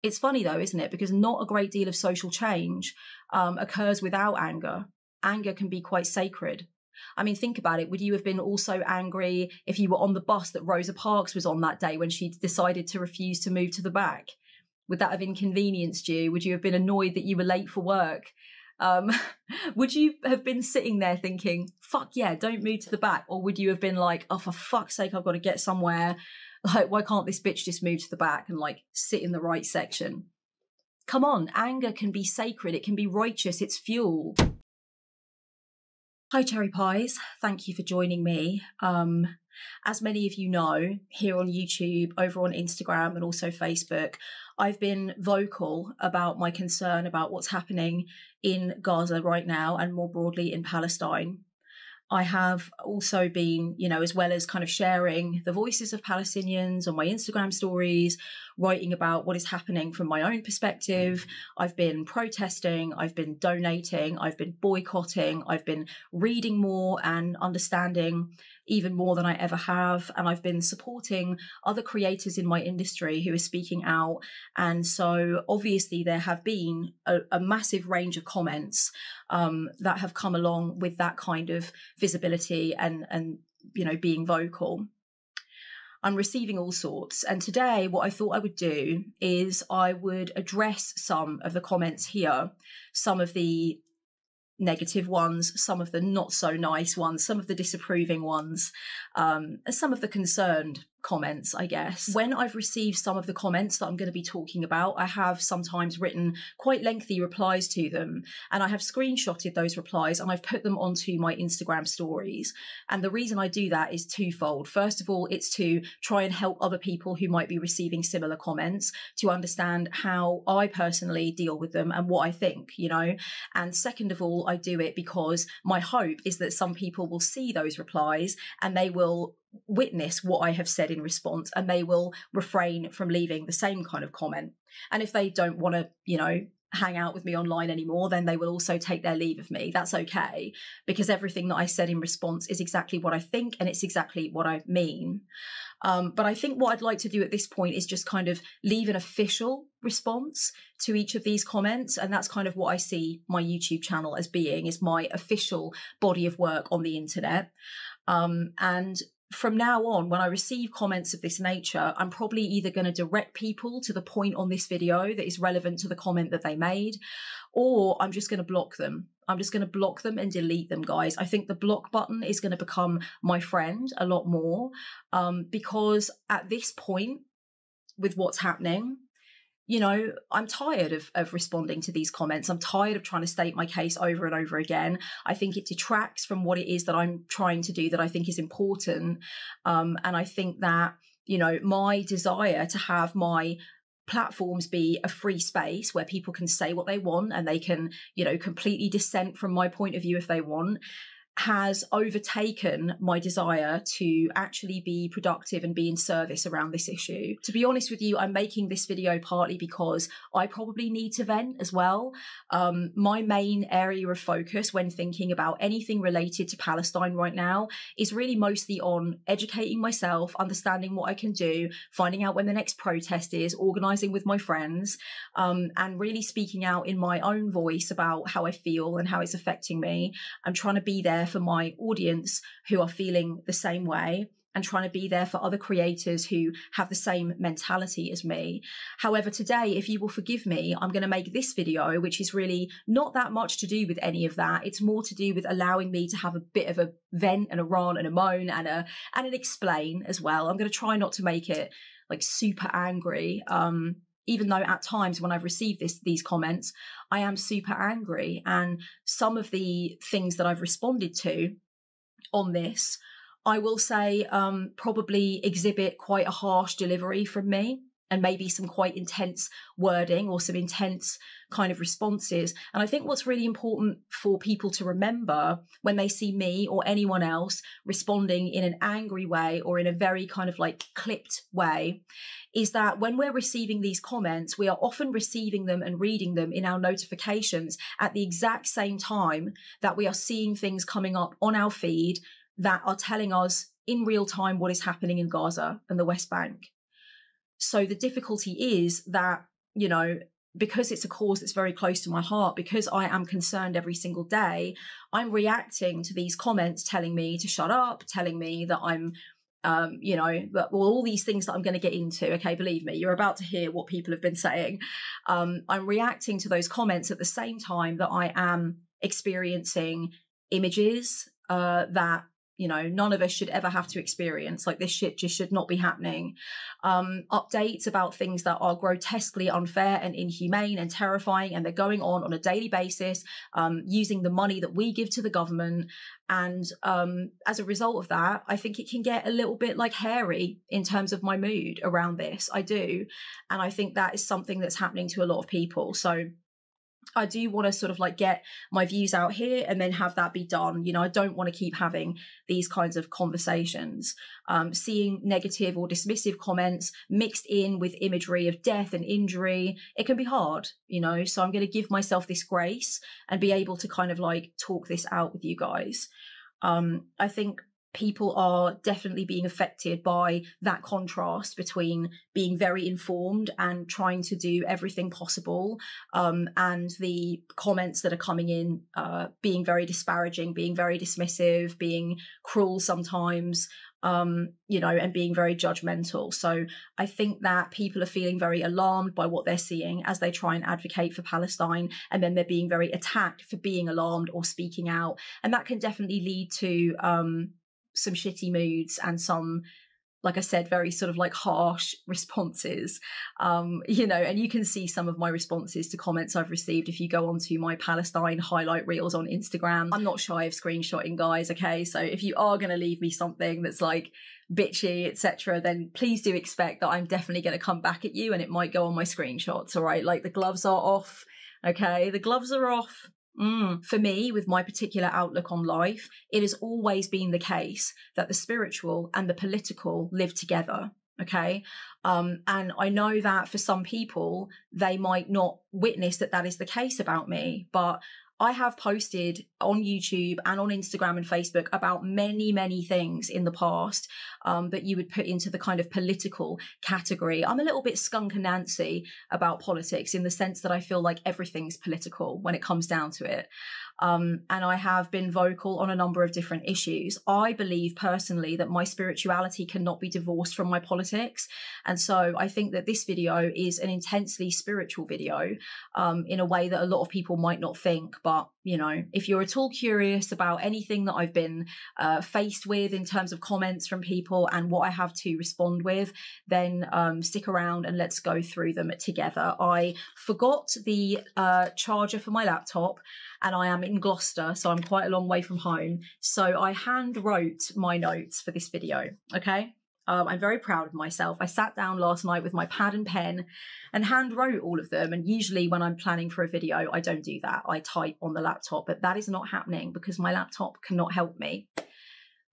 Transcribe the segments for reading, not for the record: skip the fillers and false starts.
It's funny though, isn't it? Because not a great deal of social change occurs without anger. Anger can be quite sacred. I mean, think about it. Would you have been also angry if you were on the bus that Rosa Parks was on that day when she decided to refuse to move to the back? Would that have inconvenienced you? Would you have been annoyed that you were late for work? Would you have been sitting there thinking, fuck yeah, don't move to the back? Or would you have been like, oh, for fuck's sake, I've got to get somewhere. Like, why can't this bitch just move to the back and like sit in the right section? Come on, anger can be sacred. It can be righteous. It's fuel. Hi, Cherry Pies. Thank you for joining me. As many of you know, here on YouTube, over on Instagram and also Facebook, I've been vocal about my concern about what's happening in Gaza right now and more broadly in Palestine. I have also been, you know, as well as kind of sharing the voices of Palestinians on my Instagram stories, writing about what is happening from my own perspective. I've been protesting, I've been donating, I've been boycotting, I've been reading more and understanding even more than I ever have. And I've been supporting other creators in my industry who are speaking out. And so obviously there have been a massive range of comments that have come along with that kind of visibility and you know, being vocal. I'm receiving all sorts. And today what I thought I would do is I would address some of the comments here, some of the negative ones, some of the not so nice ones, some of the disapproving ones, some of the concerned comments, I guess. When I've received some of the comments that I'm going to be talking about, I have sometimes written quite lengthy replies to them, and I have screenshotted those replies and I've put them onto my Instagram stories. And the reason I do that is twofold. First of all, it's to try and help other people who might be receiving similar comments to understand how I personally deal with them and what I think, you know. And second of all, I do it because my hope is that some people will see those replies and they will witness what I have said in response, and they will refrain from leaving the same kind of comment. And if they don't want to, you know, hang out with me online anymore, then they will also take their leave of me. That's okay, because everything that I said in response is exactly what I think and it's exactly what I mean. But I think what I'd like to do at this point is just kind of leave an official response to each of these comments. And that's kind of what I see my YouTube channel as being, is my official body of work on the internet. And from now on, when I receive comments of this nature, I'm probably either going to direct people to the point on this video that is relevant to the comment that they made, or I'm just going to block them. I'm just going to block them and delete them, guys. I think the block button is going to become my friend a lot more, because at this point, with what's happening, you know, I'm tired of responding to these comments. I'm tired of trying to state my case over and over again. I think it detracts from what it is that I'm trying to do that I think is important. And I think that, you know, my desire to have my platforms be a free space where people can say what they want and they can, you know, completely dissent from my point of view if they want, has overtaken my desire to actually be productive and be in service around this issue. To be honest with you, I'm making this video partly because I probably need to vent as well. My main area of focus when thinking about anything related to Palestine right now is really mostly on educating myself, understanding what I can do, finding out when the next protest is, organising with my friends, and really speaking out in my own voice about how I feel and how it's affecting me. I'm trying to be there for my audience who are feeling the same way, and trying to be there for other creators who have the same mentality as me. However, today, if you will forgive me, I'm going to make this video, which is really not that much to do with any of that. It's more to do with allowing me to have a bit of a vent and a rant and a moan and an explain as well. I'm going to try not to make it like super angry. Even though at times when I've received these comments, I am super angry. And some of the things that I've responded to on this, I will say probably exhibit quite a harsh delivery from me, and maybe some quite intense wording or some intense kind of responses. And I think what's really important for people to remember when they see me or anyone else responding in an angry way or in a very kind of like clipped way is that when we're receiving these comments, we are often receiving them and reading them in our notifications at the exact same time that we are seeing things coming up on our feed that are telling us in real time what is happening in Gaza and the West Bank. So the difficulty is that you know, because it's a cause that's very close to my heart, because I am concerned every single day, I'm reacting to these comments telling me to shut up, telling me that I'm, you know, all these things that I'm going to get into. Okay, believe me, you're about to hear what people have been saying. I'm reacting to those comments at the same time that I am experiencing images that, you know, none of us should ever have to experience. Like, this shit just should not be happening. Updates about things that are grotesquely unfair and inhumane and terrifying, and they're going on a daily basis, using the money that we give to the government. And as a result of that, I think it can get a little bit like hairy in terms of my mood around this. I do. And I think that is something that's happening to a lot of people. So I do want to sort of like get my views out here and then have that be done. You know, I don't want to keep having these kinds of conversations. Seeing negative or dismissive comments mixed in with imagery of death and injury, it can be hard, you know, so I'm going to give myself this grace and be able to kind of like talk this out with you guys. I think people are definitely being affected by that contrast between being very informed and trying to do everything possible, and the comments that are coming in being very disparaging, being very dismissive, being cruel sometimes, you know, and being very judgmental. So I think that people are feeling very alarmed by what they're seeing as they try and advocate for Palestine, and then they're being very attacked for being alarmed or speaking out. And that can definitely lead to some shitty moods and some, like I said, very sort of like harsh responses, you know, and you can see some of my responses to comments I've received if you go onto my Palestine highlight reels on Instagram. I'm not shy of screenshotting, guys, okay? So if you are going to leave me something that's like bitchy, etc., then please do expect that I'm definitely going to come back at you, and it might go on my screenshots, all right? Like, the gloves are off, okay? The gloves are off. For me, with my particular outlook on life, it has always been the case that the spiritual and the political live together, okay? And I know that for some people, they might not witness that that is the case about me, but I have posted on YouTube and on Instagram and Facebook about many, many things in the past that you would put into the kind of political category. I'm a little bit skunk and Nancy about politics in the sense that I feel like everything's political when it comes down to it. And I have been vocal on a number of different issues. I believe personally that my spirituality cannot be divorced from my politics. And so I think that this video is an intensely spiritual video in a way that a lot of people might not think. But, you know, if you're at all curious about anything that I've been faced with in terms of comments from people and what I have to respond with, then stick around and let's go through them together. I forgot the charger for my laptop, and I am in Gloucester, so I'm quite a long way from home. So I hand wrote my notes for this video, okay? I'm very proud of myself. I sat down last night with my pad and pen and hand wrote all of them. And usually when I'm planning for a video, I don't do that. I type on the laptop, but that is not happening because my laptop cannot help me.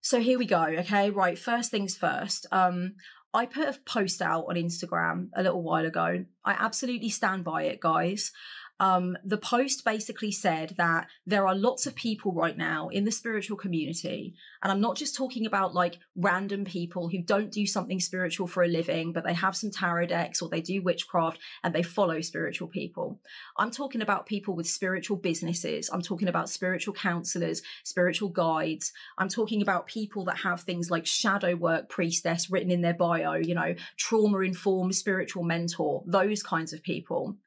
So here we go, okay? Right, first things first. I put a post out on Instagram a little while ago. I absolutely stand by it, guys. The post basically said that there are lots of people right now in the spiritual community, and I'm not just talking about like random people who don't do something spiritual for a living, but they have some tarot decks or they do witchcraft and they follow spiritual people. I'm talking about people with spiritual businesses. I'm talking about spiritual counselors, spiritual guides. I'm talking about people that have things like shadow work priestess written in their bio, you know, trauma-informed spiritual mentor, those kinds of people.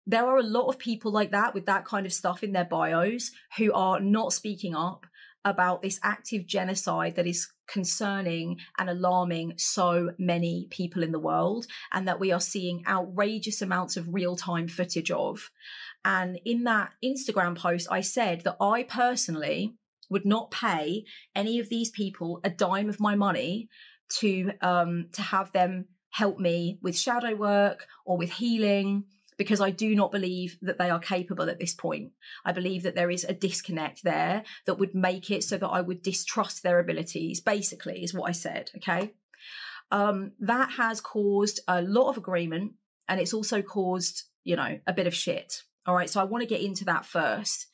There are a lot of people like that with that kind of stuff in their bios who are not speaking up about this active genocide that is concerning and alarming so many people in the world, and that we are seeing outrageous amounts of real-time footage of. And in that Instagram post, I said that I personally would not pay any of these people a dime of my money to have them help me with shadow work or with healing, because I do not believe that they are capable at this point. I believe that there is a disconnect there that would make it so that I would distrust their abilities, basically, is what I said, okay? That has caused a lot of agreement, and it's also caused, you know, a bit of shit. All right, so I want to get into that first.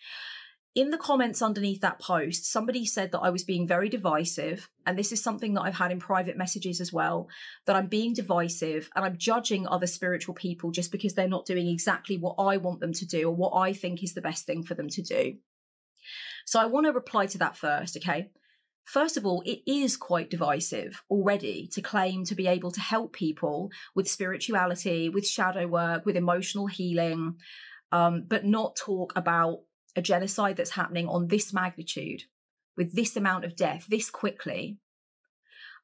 In the comments underneath that post, somebody said that I was being very divisive. And this is something that I've had in private messages as well, that I'm being divisive and I'm judging other spiritual people just because they're not doing exactly what I want them to do or what I think is the best thing for them to do. So I want to reply to that first, okay? First of all, it is quite divisive already to claim to be able to help people with spirituality, with shadow work, with emotional healing, but not talk about a genocide that's happening on this magnitude, with this amount of death, this quickly,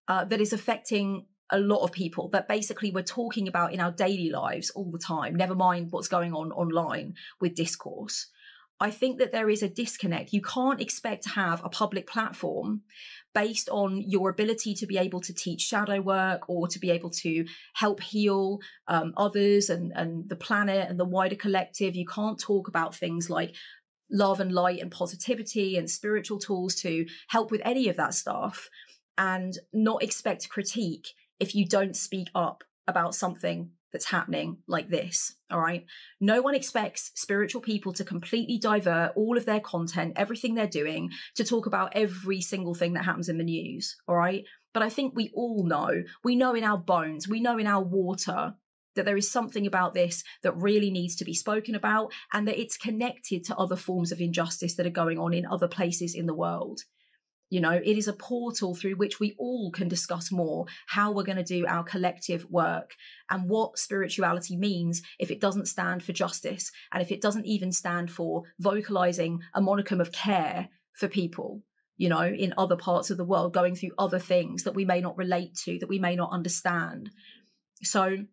that is affecting a lot of people, that basically we're talking about in our daily lives all the time, never mind what's going on online with discourse. I think that there is a disconnect. You can't expect to have a public platform based on your ability to be able to teach shadow work or to be able to help heal others and the planet and the wider collective. You can't talk about things like love and light and positivity and spiritual tools to help with any of that stuff and not expect critique if you don't speak up about something that's happening like this. All right. No one expects spiritual people to completely divert all of their content, everything they're doing, to talk about every single thing that happens in the news. All right. But I think we all know, we know in our bones, we know in our water that there is something about this that really needs to be spoken about and that it's connected to other forms of injustice that are going on in other places in the world. You know, it is a portal through which we all can discuss more how we're going to do our collective work and what spirituality means if it doesn't stand for justice and if it doesn't even stand for vocalizing a modicum of care for people, you know, in other parts of the world, going through other things that we may not relate to, that we may not understand. So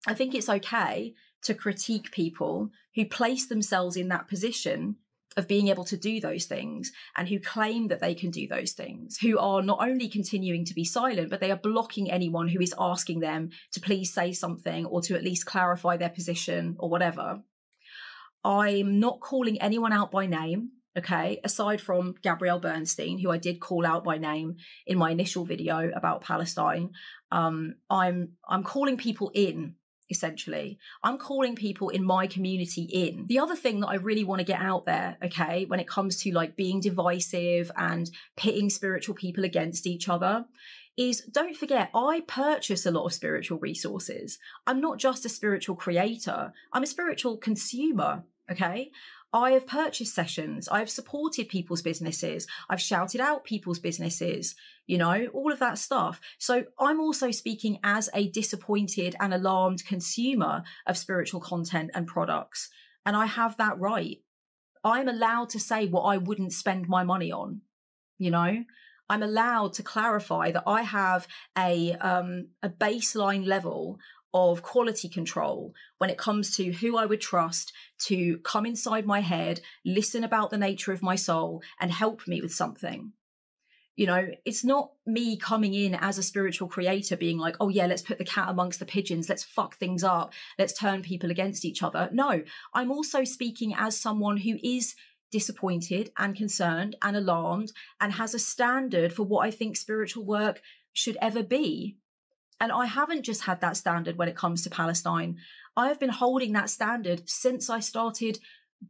I think it's okay to critique people who place themselves in that position of being able to do those things and who claim that they can do those things, who are not only continuing to be silent, but they are blocking anyone who is asking them to please say something or to at least clarify their position or whatever. I'm not calling anyone out by name, okay, aside from Gabrielle Bernstein, who I did call out by name in my initial video about Palestine. I'm calling people in. Essentially, I'm calling people in my community in. The other thing that I really want to get out there, okay, when it comes to like being divisive and pitting spiritual people against each other is don't forget, I purchase a lot of spiritual resources. I'm not just a spiritual creator. I'm a spiritual consumer, okay? I have purchased sessions. I've supported people's businesses. I've shouted out people's businesses, you know, all of that stuff. So I'm also speaking as a disappointed and alarmed consumer of spiritual content and products. And I have that right. I'm allowed to say what I wouldn't spend my money on, you know. I'm allowed to clarify that I have a baseline level of quality control when it comes to who I would trust to come inside my head, listen about the nature of my soul and help me with something. You know, it's not me coming in as a spiritual creator being like, oh yeah, let's put the cat amongst the pigeons. Let's fuck things up. Let's turn people against each other. No, I'm also speaking as someone who is disappointed and concerned and alarmed and has a standard for what I think spiritual work should ever be. And I haven't just had that standard when it comes to Palestine. I have been holding that standard since I started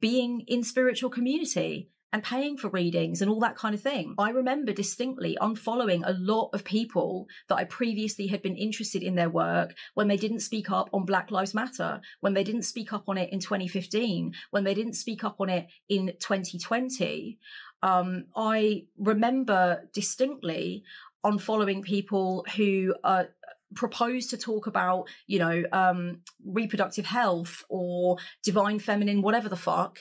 being in spiritual community and paying for readings and all that kind of thing. I remember distinctly unfollowing a lot of people that I previously had been interested in their work when they didn't speak up on Black Lives Matter, when they didn't speak up on it in 2015, when they didn't speak up on it in 2020. I remember distinctly unfollowing people who propose to talk about, you know, reproductive health or divine feminine, whatever the fuck,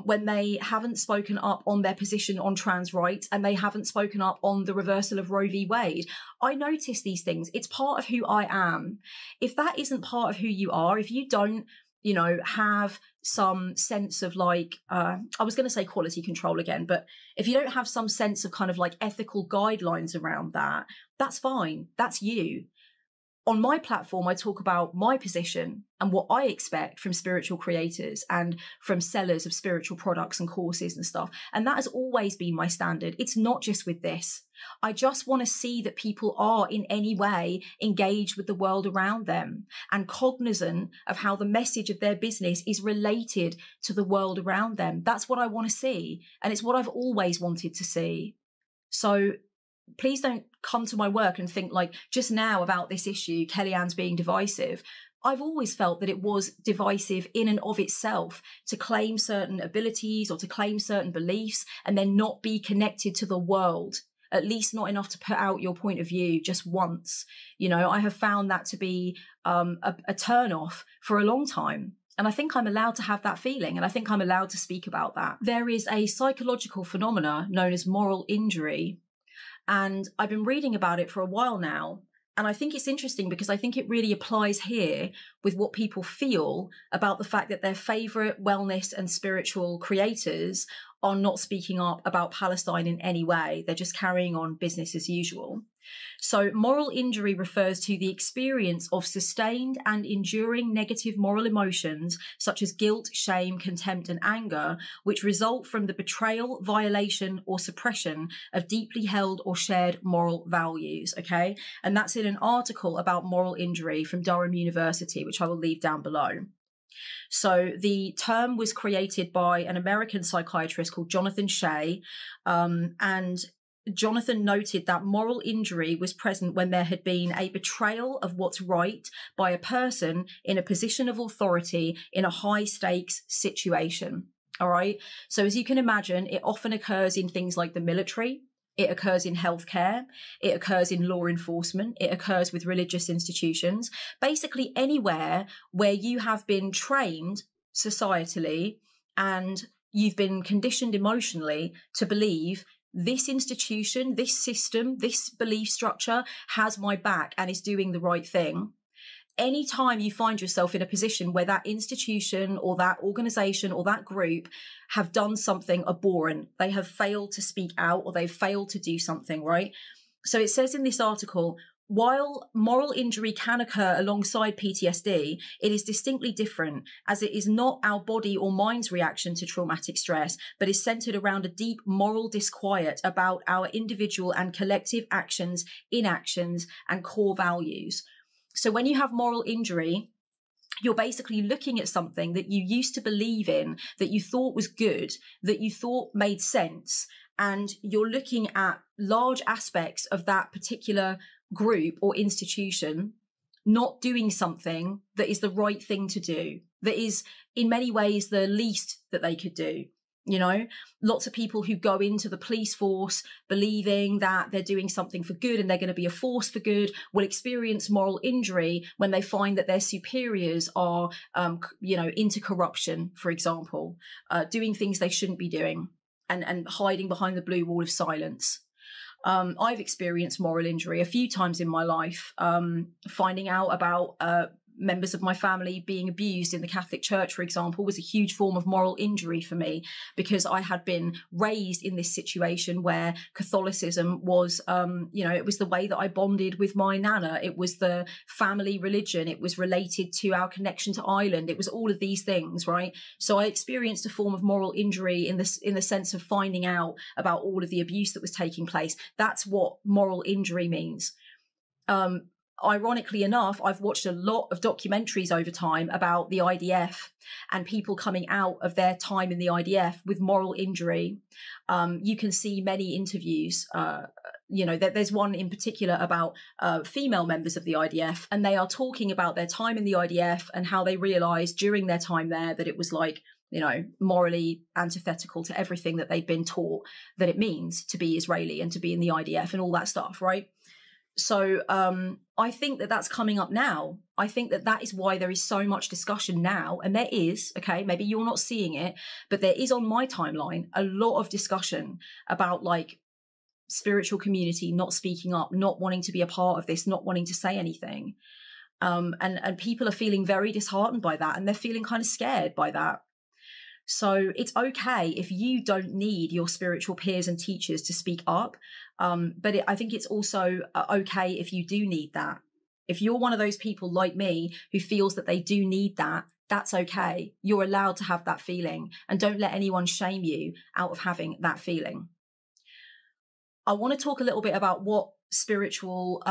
when they haven't spoken up on their position on trans rights and they haven't spoken up on the reversal of Roe v. Wade. I notice these things. It's part of who I am. If that isn't part of who you are, if you don't, you know, have some sense of like, I was going to say quality control again, but if you don't have some sense of kind of like ethical guidelines around that, that's fine. That's you. on my platform, I talk about my position and what I expect from spiritual creators and from sellers of spiritual products and courses and stuff. And that has always been my standard. It's not just with this. I just want to see that people are in any way engaged with the world around them and cognizant of how the message of their business is related to the world around them. That's what I want to see. And it's what I've always wanted to see. So please don't come to my work and think like just now about this issue, Kellyanne's being divisive. I've always felt that it was divisive in and of itself to claim certain abilities or to claim certain beliefs and then not be connected to the world, at least not enough to put out your point of view just once. You know, I have found that to be a turn off for a long time. And I think I'm allowed to have that feeling, and I think I'm allowed to speak about that. There is a psychological phenomena known as moral injury. And I've been reading about it for a while now. And I think it's interesting because I think it really applies here with what people feel about the fact that their favourite wellness and spiritual creators are not speaking up about Palestine in any way. They're just carrying on business as usual. So moral injury refers to the experience of sustained and enduring negative moral emotions such as guilt, shame, contempt and anger, which result from the betrayal, violation or suppression of deeply held or shared moral values. Okay. And that's in an article about moral injury from Durham University, which I will leave down below. So the term was created by an American psychiatrist called Jonathan Shea, and Jonathan noted that moral injury was present when there had been a betrayal of what's right by a person in a position of authority in a high stakes situation. All right. So as you can imagine, it often occurs in things like the military. It occurs in healthcare. It occurs in law enforcement. It occurs with religious institutions. Basically anywhere where you have been trained societally and you've been conditioned emotionally to believe this institution, this system, this belief structure has my back and is doing the right thing. Anytime you find yourself in a position where that institution or that organization or that group have done something abhorrent, they have failed to speak out or they've failed to do something, right? So it says in this article, while moral injury can occur alongside PTSD, it is distinctly different as it is not our body or mind's reaction to traumatic stress, but is centered around a deep moral disquiet about our individual and collective actions, inactions, and core values. So when you have moral injury, you're basically looking at something that you used to believe in, that you thought was good, that you thought made sense, and you're looking at large aspects of that particular group or institution not doing something that is the right thing to do, that is in many ways the least that they could do. You know, lots of people who go into the police force believing that they're doing something for good and they're going to be a force for good will experience moral injury when they find that their superiors are, you know, into corruption, for example, doing things they shouldn't be doing and hiding behind the blue wall of silence. I've experienced moral injury a few times in my life, finding out about members of my family being abused in the Catholic Church, for example, was a huge form of moral injury for me because I had been raised in this situation where Catholicism was, you know, it was the way that I bonded with my nana. It was the family religion. It was related to our connection to Ireland. It was all of these things, right? So I experienced a form of moral injury in the sense of finding out about all of the abuse that was taking place. That's what moral injury means. Ironically enough, I've watched a lot of documentaries over time about the IDF and people coming out of their time in the IDF with moral injury. You can see many interviews. You know, there's one in particular about female members of the IDF, and they are talking about their time in the IDF and how they realized during their time there that it was like, you know, morally antithetical to everything that they'd been taught that it means to be Israeli and to be in the IDF and all that stuff, right? So I think that that's coming up now. I think that that is why there is so much discussion now. And there is, okay, maybe you're not seeing it, but there is on my timeline a lot of discussion about like spiritual community not speaking up, not wanting to be a part of this, not wanting to say anything. And people are feeling very disheartened by that, and they're feeling kind of scared by that. So it's okay if you don't need your spiritual peers and teachers to speak up. But I think it's also okay if you do need that. If you're one of those people like me who feels that they do need that, that's okay. You're allowed to have that feeling, and don't let anyone shame you out of having that feeling. I want to talk a little bit about what spiritual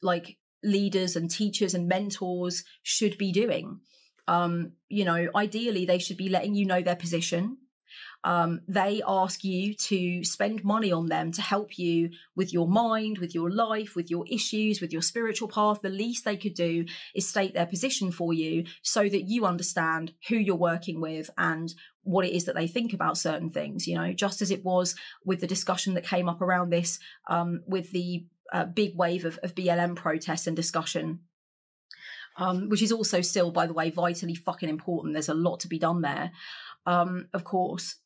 like leaders and teachers and mentors should be doing. You know, ideally, they should be letting you know their position. They ask you to spend money on them to help you with your mind, with your life, with your issues, with your spiritual path. The least they could do is state their position for you so that you understand who you're working with and what it is that they think about certain things, you know, just as it was with the discussion that came up around this with the big wave of BLM protests and discussion. Which is also still, by the way, vitally fucking important. There's a lot to be done there, of course.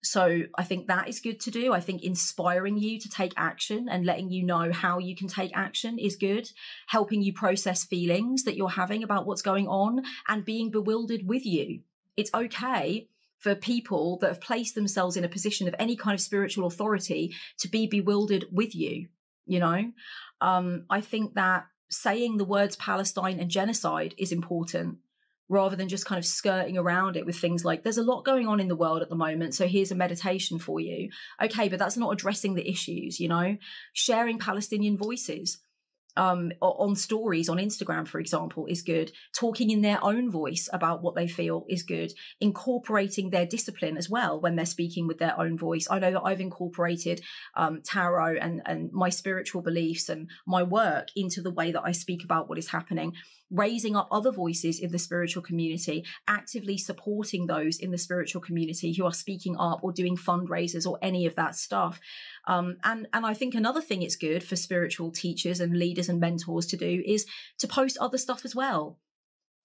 So I think that is good to do. I think inspiring you to take action and letting you know how you can take action is good. Helping you process feelings that you're having about what's going on and being bewildered with you. It's okay for people that have placed themselves in a position of any kind of spiritual authority to be bewildered with you, you know? I think that saying the words Palestine and genocide is important, rather than just kind of skirting around it with things like, there's a lot going on in the world at the moment, so here's a meditation for you. Okay, but that's not addressing the issues, you know? Sharing Palestinian voices on stories on Instagram, for example, is good. Talking in their own voice about what they feel is good. Incorporating their discipline as well when they're speaking with their own voice. I know that I've incorporated tarot and my spiritual beliefs and my work into the way that I speak about what is happening. Raising up other voices in the spiritual community, actively supporting those in the spiritual community who are speaking up or doing fundraisers or any of that stuff. And I think another thing it's good for spiritual teachers and leaders and mentors to do is to post other stuff as well.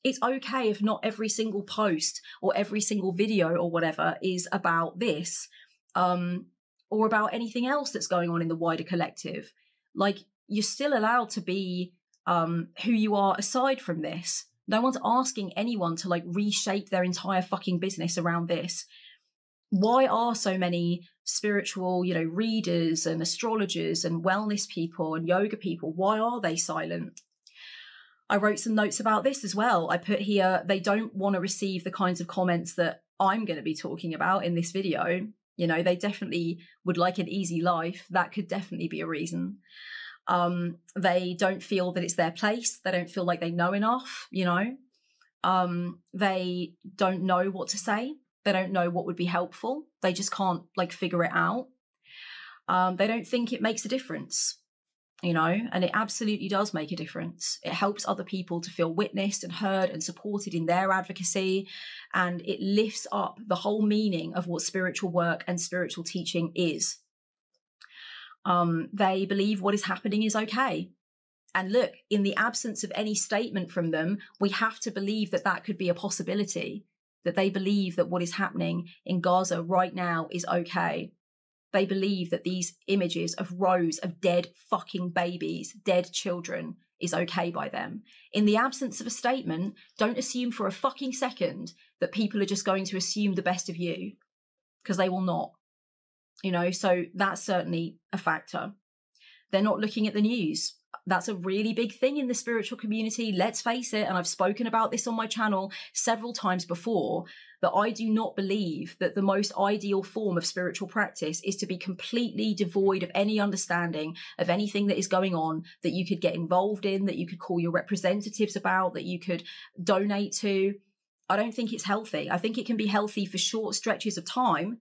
It's okay if not every single post or every single video or whatever is about this, or about anything else that's going on in the wider collective. Like, you're still allowed to be who you are aside from this. No one's asking anyone to like reshape their entire fucking business around this. Why are so many spiritual, you know, readers and astrologers and wellness people and yoga people, why are they silent? I wrote some notes about this as well. I put here, they don't want to receive the kinds of comments that I'm going to be talking about in this video. You know, they definitely would like an easy life. That could definitely be a reason. They don't feel that it's their place. They don't feel like they know enough, you know. They don't know what to say. They don't know what would be helpful. They just can't like figure it out. They don't think it makes a difference, you know, and it absolutely does make a difference. It helps other people to feel witnessed and heard and supported in their advocacy. And it lifts up the whole meaning of what spiritual work and spiritual teaching is. They believe what is happening is okay. And look, in the absence of any statement from them, we have to believe that that could be a possibility, that they believe that what is happening in Gaza right now is okay. They believe that these images of rows of dead fucking babies, dead children, is okay by them. In the absence of a statement, don't assume for a fucking second that people are just going to assume the best of you, because they will not. You know, so that's certainly a factor. They're not looking at the news. That's a really big thing in the spiritual community. Let's face it, and I've spoken about this on my channel several times before, that I do not believe that the most ideal form of spiritual practice is to be completely devoid of any understanding of anything that is going on, that you could get involved in, that you could call your representatives about, that you could donate to. I don't think it's healthy. I think it can be healthy for short stretches of time,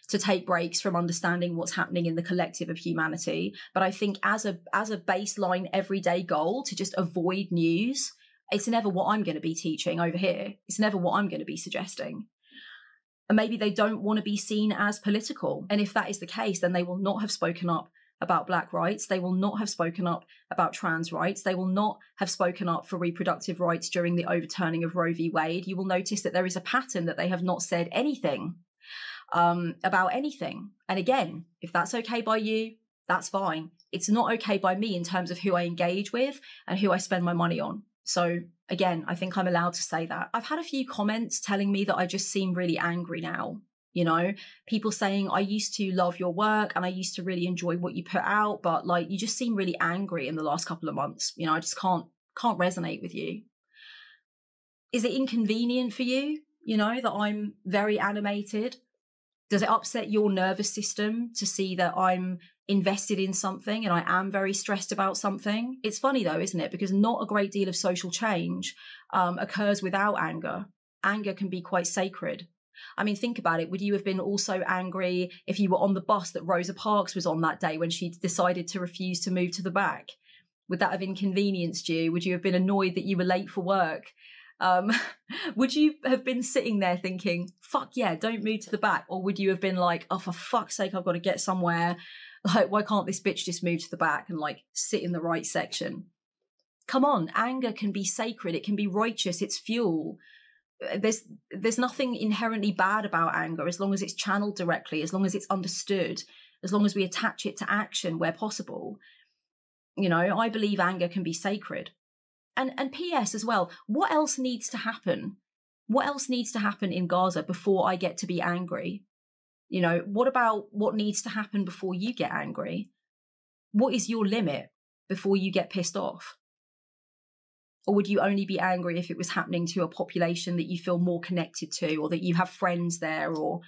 to take breaks from understanding what's happening in the collective of humanity. But I think as a baseline everyday goal to just avoid news, it's never what I'm going to be teaching over here. It's never what I'm going to be suggesting. And maybe they don't want to be seen as political. And if that is the case, then they will not have spoken up about Black rights. They will not have spoken up about trans rights. They will not have spoken up for reproductive rights during the overturning of Roe v. Wade. You will notice that there is a pattern that they have not said anything about anything. And again, if that's okay by you, that's fine. It's not okay by me in terms of who I engage with and who I spend my money on. So again, I think I'm allowed to say that. I've had a few comments telling me that I just seem really angry now. You know, people saying, I used to love your work and I used to really enjoy what you put out, but like, you just seem really angry in the last couple of months. You know, I just can't can't resonate with you. Is it inconvenient for you, you know, that I'm very animated? Does it upset your nervous system to see that I'm invested in something and I am very stressed about something? It's funny though, isn't it? Because not a great deal of social change occurs without anger. Anger can be quite sacred. I mean, think about it. Would you have been also angry if you were on the bus that Rosa Parks was on that day when she decided to refuse to move to the back? Would that have inconvenienced you? Would you have been annoyed that you were late for work? Would you have been sitting there thinking, fuck yeah, don't move to the back? Or would you have been like, oh, for fuck's sake, I've got to get somewhere. Like, why can't this bitch just move to the back and like sit in the right section? Come on, anger can be sacred. It can be righteous. It's fuel. There's nothing inherently bad about anger as long as it's channeled directly, as long as it's understood, as long as we attach it to action where possible. You know, I believe anger can be sacred. And P.S. as well, what else needs to happen? What else needs to happen in Gaza before I get to be angry? You know, what about what needs to happen before you get angry? What is your limit before you get pissed off? Or would you only be angry if it was happening to a population that you feel more connected to, or that you have friends there, or,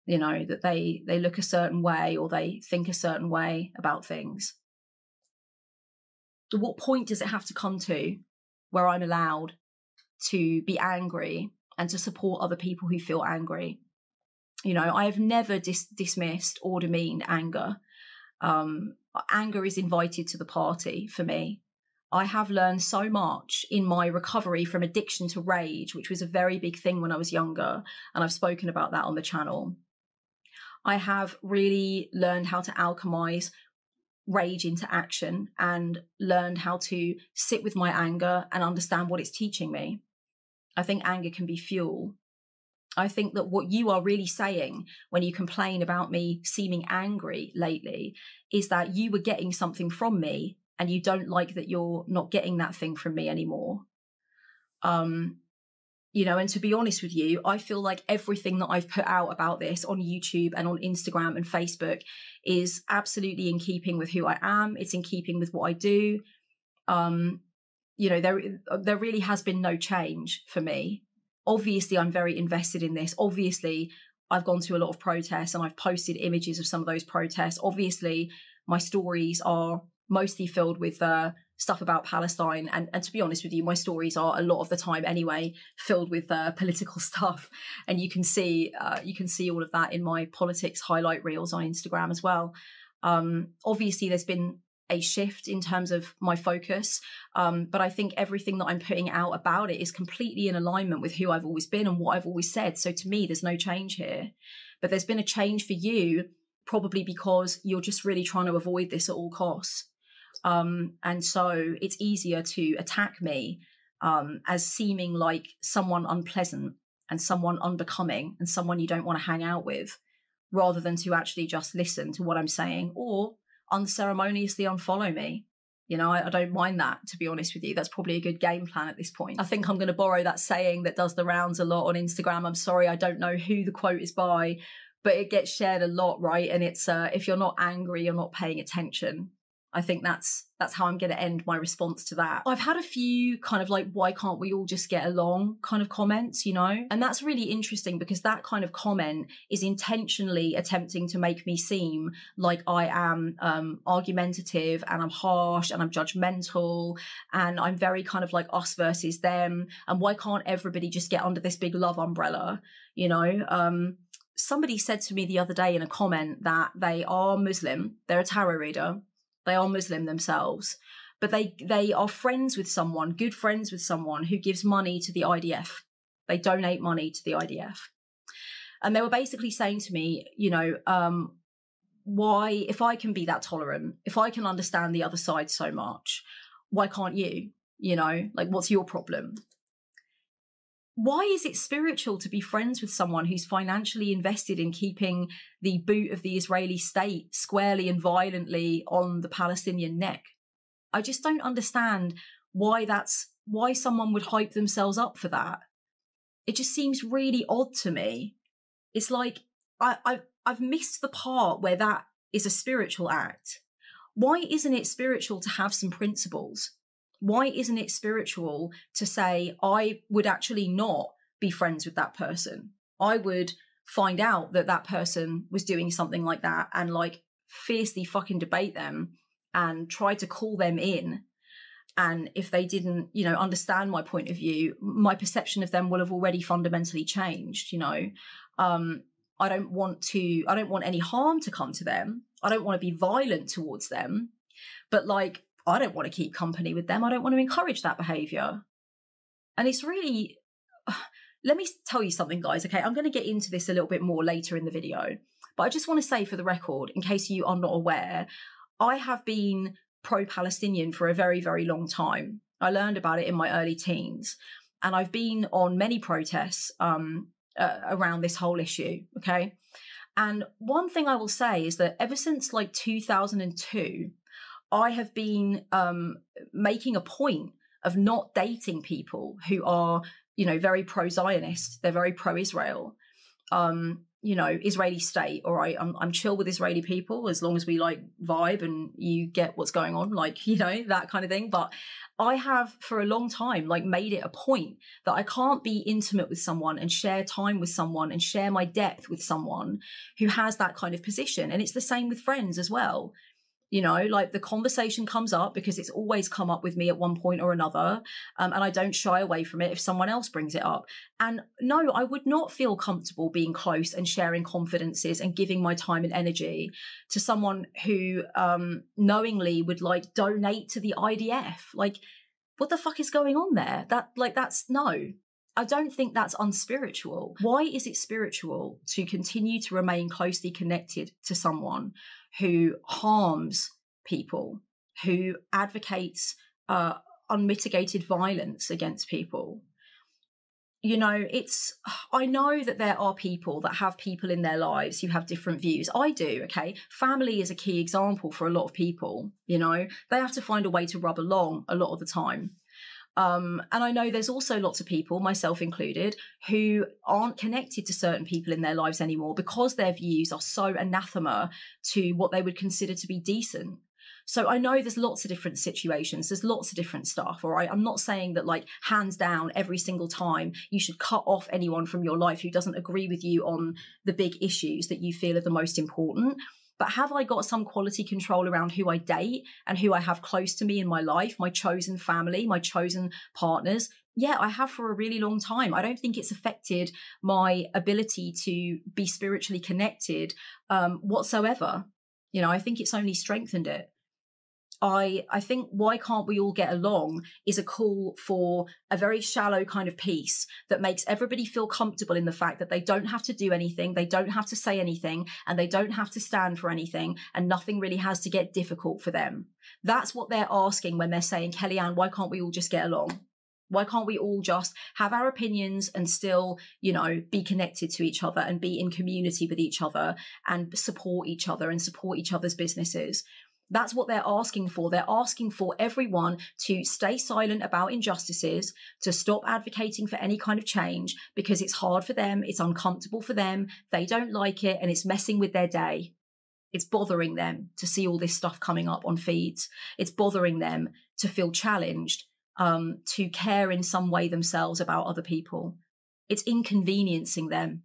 you know, that they look a certain way or they think a certain way about things? At what point does it have to come to where I'm allowed to be angry and to support other people who feel angry? You know, I have never dismissed or demeaned anger. Anger is invited to the party for me. I have learned so much in my recovery from addiction to rage, which was a very big thing when I was younger, and I've spoken about that on the channel. I have really learned how to alchemize rage into action and learned how to sit with my anger and understand what it's teaching me. I think anger can be fuel. I think that what you are really saying when you complain about me seeming angry lately is that you were getting something from me and you don't like that you're not getting that thing from me anymore. You know, and to be honest with you, I feel like everything that I've put out about this on YouTube and on Instagram and Facebook is absolutely in keeping with who I am. It's in keeping with what I do. You know, there really has been no change for me. Obviously, I'm very invested in this. Obviously, I've gone to a lot of protests and I've posted images of some of those protests. Obviously, my stories are mostly filled with stuff about Palestine. And to be honest with you, my stories are a lot of the time anyway filled with political stuff. And you can see all of that in my politics highlight reels on Instagram as well. Obviously, there's been a shift in terms of my focus, but I think everything that I'm putting out about it is completely in alignment with who I've always been and what I've always said. So to me, there's no change here. But there's been a change for you, probably because you're just really trying to avoid this at all costs. And so it's easier to attack me as seeming like someone unpleasant and someone unbecoming and someone you don't want to hang out with, rather than to actually just listen to what I'm saying or unceremoniously unfollow me. You know, I don't mind that, to be honest with you. That's probably a good game plan at this point. I think I'm going to borrow that saying that does the rounds a lot on Instagram. I'm sorry, I don't know who the quote is by, but it gets shared a lot, right? And it's if you're not angry, you're not paying attention. I think that's how I'm going to end my response to that. I've had a few kind of like, why can't we all just get along kind of comments, you know? And that's really interesting because that kind of comment is intentionally attempting to make me seem like I am argumentative and I'm harsh and I'm judgmental and I'm very kind of like us versus them. And why can't everybody just get under this big love umbrella, you know? Somebody said to me the other day in a comment that they are Muslim, they're a tarot reader, they are Muslim themselves, but they are friends with someone, good friends with someone who gives money to the IDF. They donate money to the IDF. And they were basically saying to me, you know, why, if I can be that tolerant, if I can understand the other side so much, why can't you? You know, like, what's your problem? Why is it spiritual to be friends with someone who's financially invested in keeping the boot of the Israeli state squarely and violently on the Palestinian neck? I just don't understand why someone would hype themselves up for that. It just seems really odd to me. It's like I've missed the part where that is a spiritual act. Why isn't it spiritual to have some principles? Why isn't it spiritual to say, I would actually not be friends with that person? I would find out that that person was doing something like that and like fiercely fucking debate them and try to call them in. And if they didn't, you know, understand my point of view, my perception of them will have already fundamentally changed, you know. I don't want any harm to come to them. I don't want to be violent towards them, but like, I don't want to keep company with them. I don't want to encourage that behavior. And it's really, let me tell you something, guys. Okay, I'm going to get into this a little bit more later in the video, but I just want to say for the record, in case you are not aware, I have been pro-Palestinian for a very, very long time. I learned about it in my early teens, and I've been on many protests around this whole issue, okay? And one thing I will say is that ever since like 2002, I have been making a point of not dating people who are, you know, very pro-Zionist. They're very pro-Israel. You know, Israeli state, all right, I'm chill with Israeli people as long as we like vibe and you get what's going on, like, you know, that kind of thing. But I have for a long time like made it a point that I can't be intimate with someone and share time with someone and share my depth with someone who has that kind of position. And it's the same with friends as well. You know, like the conversation comes up because it's always come up with me at one point or another. And I don't shy away from it if someone else brings it up. And no, I would not feel comfortable being close and sharing confidences and giving my time and energy to someone who knowingly would like donate to the IDF. Like, what the fuck is going on there? No. I don't think that's unspiritual. Why is it spiritual to continue to remain closely connected to someone who harms people, who advocates unmitigated violence against people? You know, I know that there are people that have people in their lives who have different views. I do, okay? Family is a key example for a lot of people, you know? They have to find a way to rub along a lot of the time. And I know there's also lots of people, myself included, who aren't connected to certain people in their lives anymore because their views are so anathema to what they would consider to be decent. So I know there's lots of different situations. There's lots of different stuff, all right? I'm not saying that like hands down every single time you should cut off anyone from your life who doesn't agree with you on the big issues that you feel are the most important. But have I got some quality control around who I date and who I have close to me in my life, my chosen family, my chosen partners? Yeah, I have for a really long time. I don't think it's affected my ability to be spiritually connected whatsoever. You know, I think it's only strengthened it. I think why can't we all get along is a call for a very shallow kind of peace that makes everybody feel comfortable in the fact that they don't have to do anything, they don't have to say anything, and they don't have to stand for anything, and nothing really has to get difficult for them. That's what they're asking when they're saying, Kellyanne, why can't we all just get along? Why can't we all just have our opinions and still, you know, be connected to each other and be in community with each other and support each other and support each other's businesses? That's what they're asking for. They're asking for everyone to stay silent about injustices, to stop advocating for any kind of change because it's hard for them, it's uncomfortable for them, they don't like it, and it's messing with their day. It's bothering them to see all this stuff coming up on feeds. It's bothering them to feel challenged, to care in some way themselves about other people. It's inconveniencing them.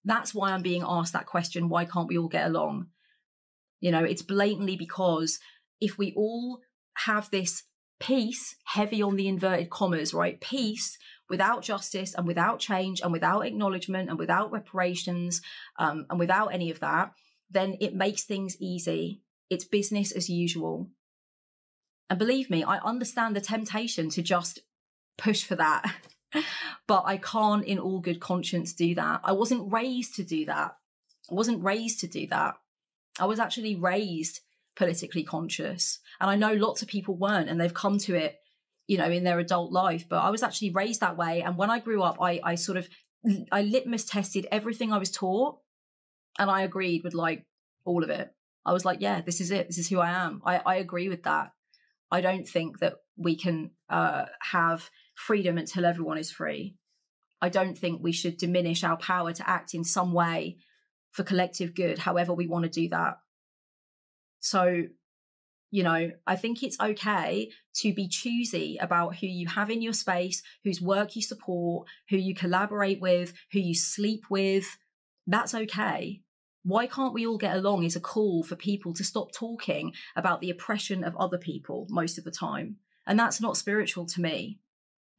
That's why I'm being asked that question, why can't we all get along? You know, it's blatantly because if we all have this peace, heavy on the inverted commas, right? Peace without justice and without change and without acknowledgement and without reparations and without any of that, then it makes things easy. It's business as usual. And believe me, I understand the temptation to just push for that, but I can't in all good conscience do that. I wasn't raised to do that. I wasn't raised to do that. I was actually raised politically conscious. And I know lots of people weren't, and they've come to it, you know, in their adult life. But I was actually raised that way. And when I grew up, I litmus tested everything I was taught. And I agreed with like all of it. I was like, yeah, this is it. This is who I am. I agree with that. I don't think that we can have freedom until everyone is free. I don't think we should diminish our power to act in some way for collective good, however we want to do that. So, You know, I think it's okay to be choosy about who you have in your space, whose work you support, who you collaborate with, who you sleep with. That's okay. Why can't we all get along is a call for people to stop talking about the oppression of other people most of the time. And that's not spiritual to me.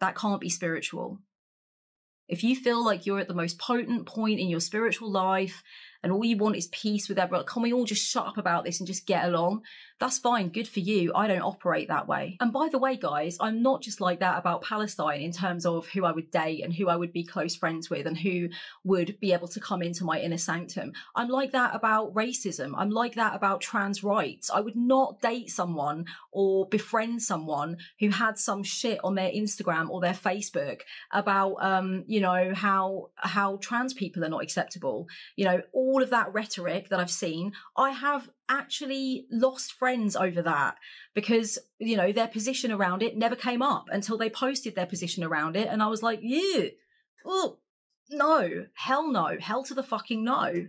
That can't be spiritual. If you feel like you're at the most potent point in your spiritual life and all you want is peace with everyone, can we all just shut up about this and just get along? That's fine. Good for you. I don't operate that way. And by the way, guys, I'm not just like that about Palestine in terms of who I would date and who I would be close friends with and who would be able to come into my inner sanctum. I'm like that about racism. I'm like that about trans rights. I would not date someone or befriend someone who had some shit on their Instagram or their Facebook about, you know, how trans people are not acceptable. You know, all of that rhetoric that I've seen, I have actually lost friends over that because, you know, their position around it never came up until they posted their position around it. And I was like, yeah, oh, no, hell to the fucking no.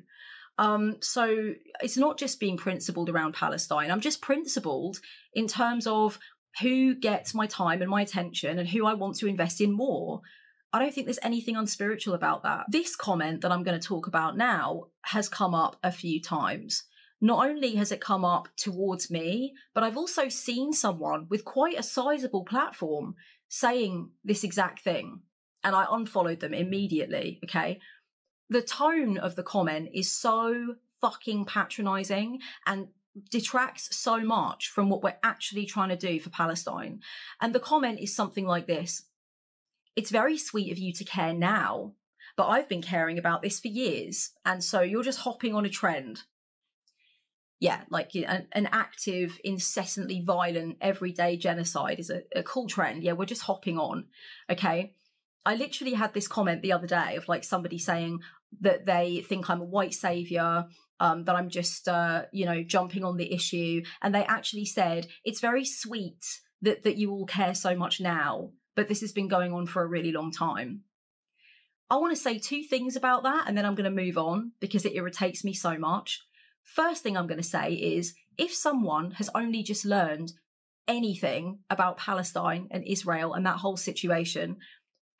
So it's not just being principled around Palestine. I'm just principled in terms of who gets my time and my attention and who I want to invest in more. I don't think there's anything unspiritual about that. This comment that I'm going to talk about now has come up a few times. Not only has it come up towards me, but I've also seen someone with quite a sizable platform saying this exact thing. And I unfollowed them immediately, okay? The tone of the comment is so fucking patronizing and detracts so much from what we're actually trying to do for Palestine. And the comment is something like this. It's very sweet of you to care now, but I've been caring about this for years. And so you're just hopping on a trend. Yeah, like an active, incessantly violent, everyday genocide is a cool trend. Yeah, we're just hopping on. Okay. I literally had this comment the other day of like somebody saying that they think I'm a white savior, that I'm just, you know, jumping on the issue. And they actually said, it's very sweet that you all care so much now, but this has been going on for a really long time. I want to say two things about that, and then I'm going to move on because it irritates me so much. First thing I'm going to say is, if someone has only just learned anything about Palestine and Israel and that whole situation,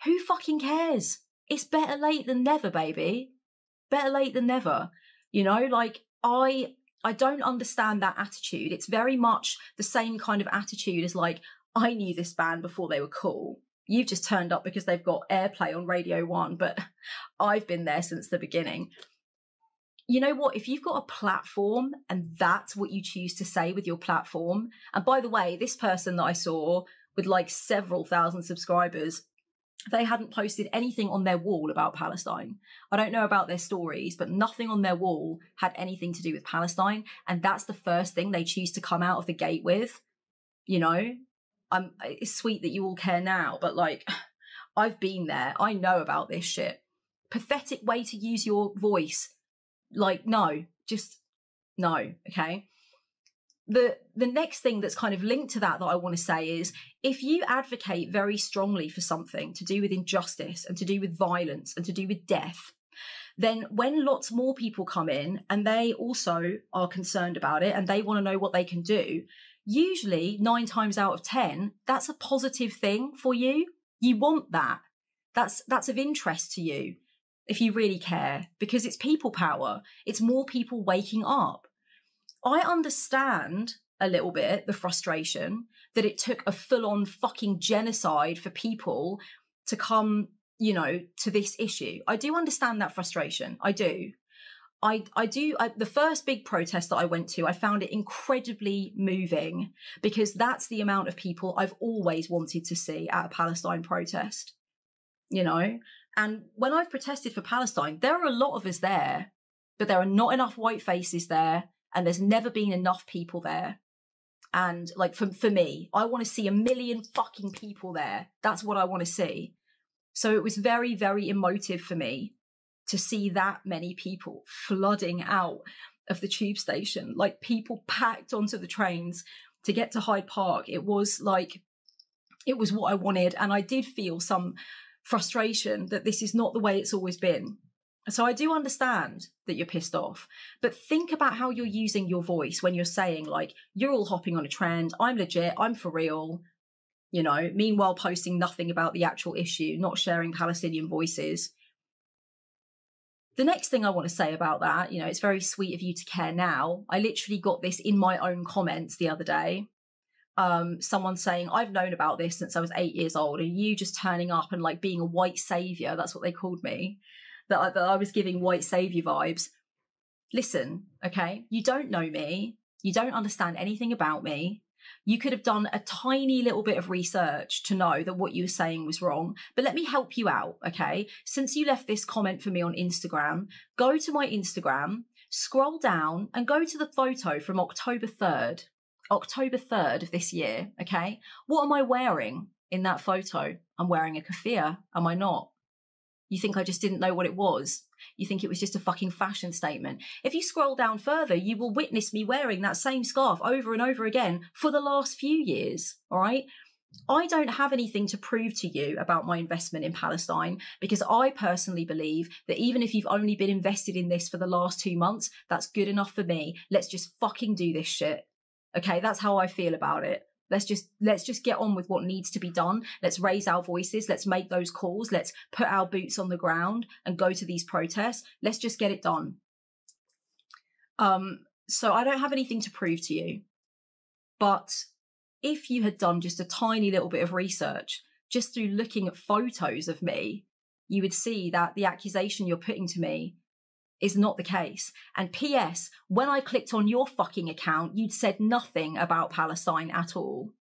who fucking cares? It's better late than never, baby. Better late than never. You know, like, I don't understand that attitude. It's very much the same kind of attitude as like, I knew this band before they were cool. You've just turned up because they've got airplay on Radio 1, but I've been there since the beginning. You know what? If you've got a platform and that's what you choose to say with your platform, and by the way, this person that I saw with like several thousand subscribers, they hadn't posted anything on their wall about Palestine. I don't know about their stories, but nothing on their wall had anything to do with Palestine. And that's the first thing they choose to come out of the gate with. You know, it's sweet that you all care now, but like, I've been there. I know about this shit. Pathetic way to use your voice. Like, no, just no, okay? The next thing that's kind of linked to that I want to say is, if you advocate very strongly for something to do with injustice and to do with violence and to do with death, then when lots more people come in and they also are concerned about it and they want to know what they can do, usually 9 times out of 10, that's a positive thing for you. You want that. That's of interest to you if you really care, because it's people power. It's more people waking up. I understand a little bit the frustration that it took a full-on fucking genocide for people to come, you know, to this issue. I do understand that frustration. I do. The first big protest that I went to, I found it incredibly moving because that's the amount of people I've always wanted to see at a Palestine protest, you know? And when I've protested for Palestine, there are a lot of us there, but there are not enough white faces there, and there's never been enough people there. And like for me, I want to see 1 million fucking people there. That's what I want to see. So it was very, very emotive for me to see that many people flooding out of the tube station, like people packed onto the trains to get to Hyde Park. It was like, it was what I wanted. And I did feel some frustration that this is not the way it's always been. So I do understand that you're pissed off, but think about how you're using your voice when you're saying, like, you're all hopping on a trend, I'm legit, I'm for real, you know, meanwhile posting nothing about the actual issue, not sharing Palestinian voices. The next thing I want to say about that, you know, it's very sweet of you to care now. I literally got this in my own comments the other day. Someone saying, I've known about this since I was 8 years old, and you just turning up and like being a white savior, that's what they called me, that I was giving white savior vibes. Listen, okay, you don't know me. You don't understand anything about me. You could have done a tiny little bit of research to know that what you were saying was wrong. But let me help you out, okay? Since you left this comment for me on Instagram, go to my Instagram, scroll down and go to the photo from October 3rd of this year, okay? What am I wearing in that photo? I'm wearing a keffiyeh, am I not? You think I just didn't know what it was? You think it was just a fucking fashion statement? If you scroll down further, you will witness me wearing that same scarf over and over again for the last few years, all right? I don't have anything to prove to you about my investment in Palestine, because I personally believe that even if you've only been invested in this for the last 2 months, that's good enough for me. Let's just fucking do this shit. Okay, that's how I feel about it. Let's just get on with what needs to be done. Let's raise our voices. Let's make those calls. Let's put our boots on the ground and go to these protests. Let's just get it done. So I don't have anything to prove to you. But if you had done just a tiny little bit of research, just through looking at photos of me, you would see that the accusation you're putting to me is not the case. And P.S., when I clicked on your fucking account, you'd said nothing about Palestine at all.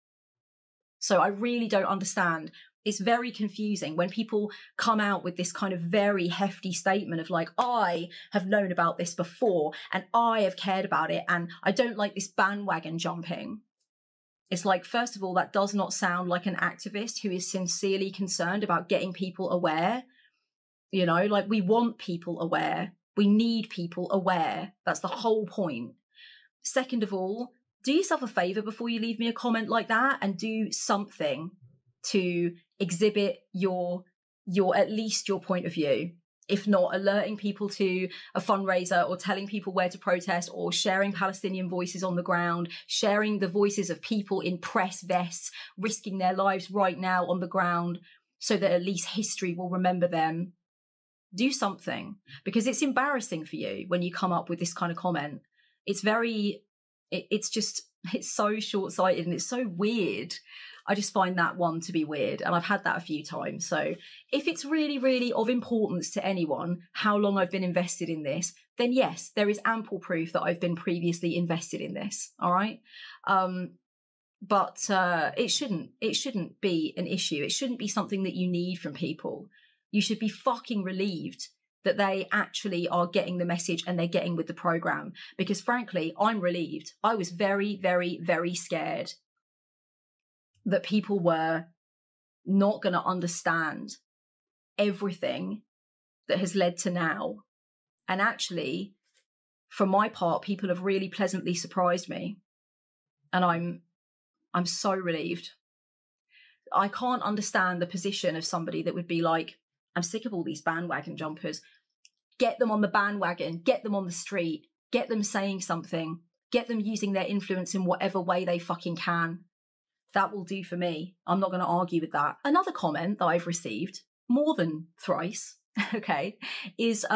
So I really don't understand. It's very confusing when people come out with this kind of very hefty statement of like, I have known about this before and I have cared about it and I don't like this bandwagon jumping. It's like, first of all, that does not sound like an activist who is sincerely concerned about getting people aware. You know, like, we want people aware. We need people aware. That's the whole point. Second of all, do yourself a favor before you leave me a comment like that and do something to exhibit your at least your point of view. If not, alerting people to a fundraiser or telling people where to protest or sharing Palestinian voices on the ground, sharing the voices of people in press vests, risking their lives right now on the ground so that at least history will remember them. Do something, because it's embarrassing for you when you come up with this kind of comment. It's so short-sighted and it's so weird. I just find that one to be weird, and I've had that a few times. So if it's really, really of importance to anyone how long I've been invested in this, then yes, there is ample proof that I've been previously invested in this, all right? But it shouldn't be an issue. It shouldn't be something that you need from people. You should be fucking relieved that they actually are getting the message and they're getting with the program. Because frankly, I'm relieved. I was very, very, very scared that people were not going to understand everything that has led to now. And actually, for my part, people have really pleasantly surprised me. And I'm so relieved. I can't understand the position of somebody that would be like, I'm sick of all these bandwagon jumpers. Get them on the bandwagon, get them on the street, get them saying something, get them using their influence in whatever way they fucking can. That will do for me. I'm not going to argue with that. Another comment that I've received, more than thrice, okay, is,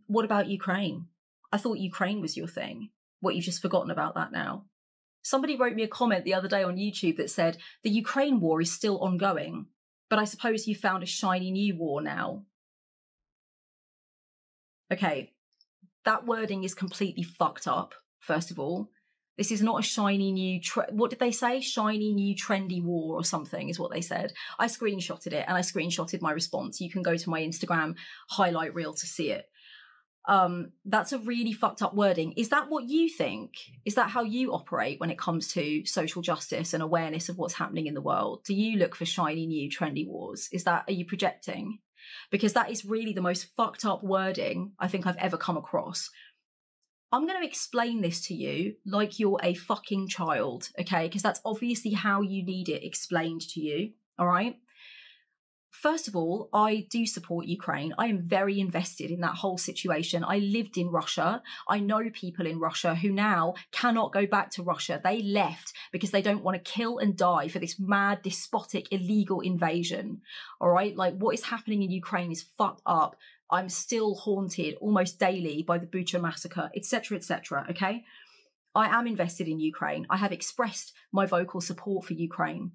what about Ukraine? I thought Ukraine was your thing. What, you've just forgotten about that now? Somebody wrote me a comment the other day on YouTube that said, the Ukraine war is still ongoing, but I suppose you found a shiny new war now. Okay, that wording is completely fucked up, first of all. This is not a shiny new, what did they say? Shiny new trendy war or something is what they said. I screenshotted it and I screenshotted my response. You can go to my Instagram highlight reel to see it. That's a really fucked up wording. Is that what you think? Is that how you operate when it comes to social justice and awareness of what's happening in the world? Do you look for shiny new trendy wars? Are you projecting? Because that is really the most fucked up wording I think I've ever come across. I'm going to explain this to you like you're a fucking child, okay? Because that's obviously how you need it explained to you, all right? first of all, I do support Ukraine. I am very invested in that whole situation. I lived in Russia. I know people in Russia who now cannot go back to Russia. They left because they don't want to kill and die for this mad, despotic, illegal invasion. All right? Like, what is happening in Ukraine is fucked up. I'm still haunted almost daily by the Bucha massacre, etc., etc., okay? I am invested in Ukraine. I have expressed my vocal support for Ukraine.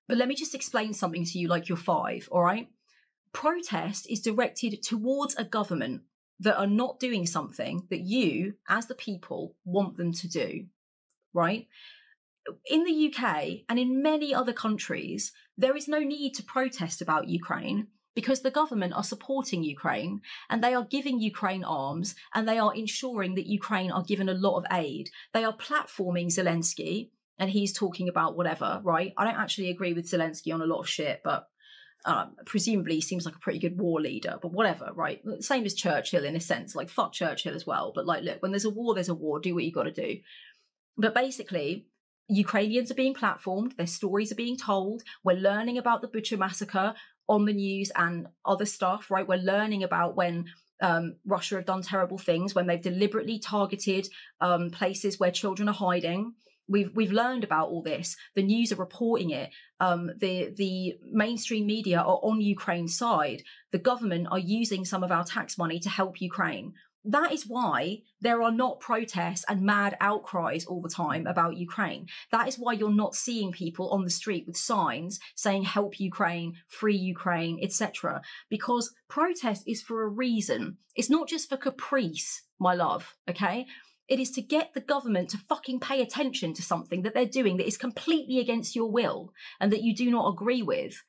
But let me just explain something to you like you're 5, all right? Protest is directed towards a government that are not doing something that you, as the people, want them to do, right? In the UK and in many other countries, there is no need to protest about Ukraine because the government are supporting Ukraine and they are giving Ukraine arms and they are ensuring that Ukraine are given a lot of aid. They are platforming Zelensky, and he's talking about whatever, right? I don't actually agree with Zelensky on a lot of shit, but presumably he seems like a pretty good war leader, but whatever, right? Same as Churchill in a sense, like fuck Churchill as well. But like, look, when there's a war, do what you got to do. But basically, Ukrainians are being platformed, their stories are being told. We're learning about the Bucha massacre on the news and other stuff, right? We're learning about when Russia have done terrible things, when they've deliberately targeted places where children are hiding. We've learned about all this. The news are reporting it. The mainstream media are on Ukraine's side. The government are using some of our tax money to help Ukraine. That is why there are not protests and mad outcries all the time about Ukraine. That is why you're not seeing people on the street with signs saying help Ukraine, free Ukraine, etc. Because protest is for a reason. It's not just for caprice, my love, okay? It is to get the government to fucking pay attention to something that they're doing that is completely against your will and that you do not agree with.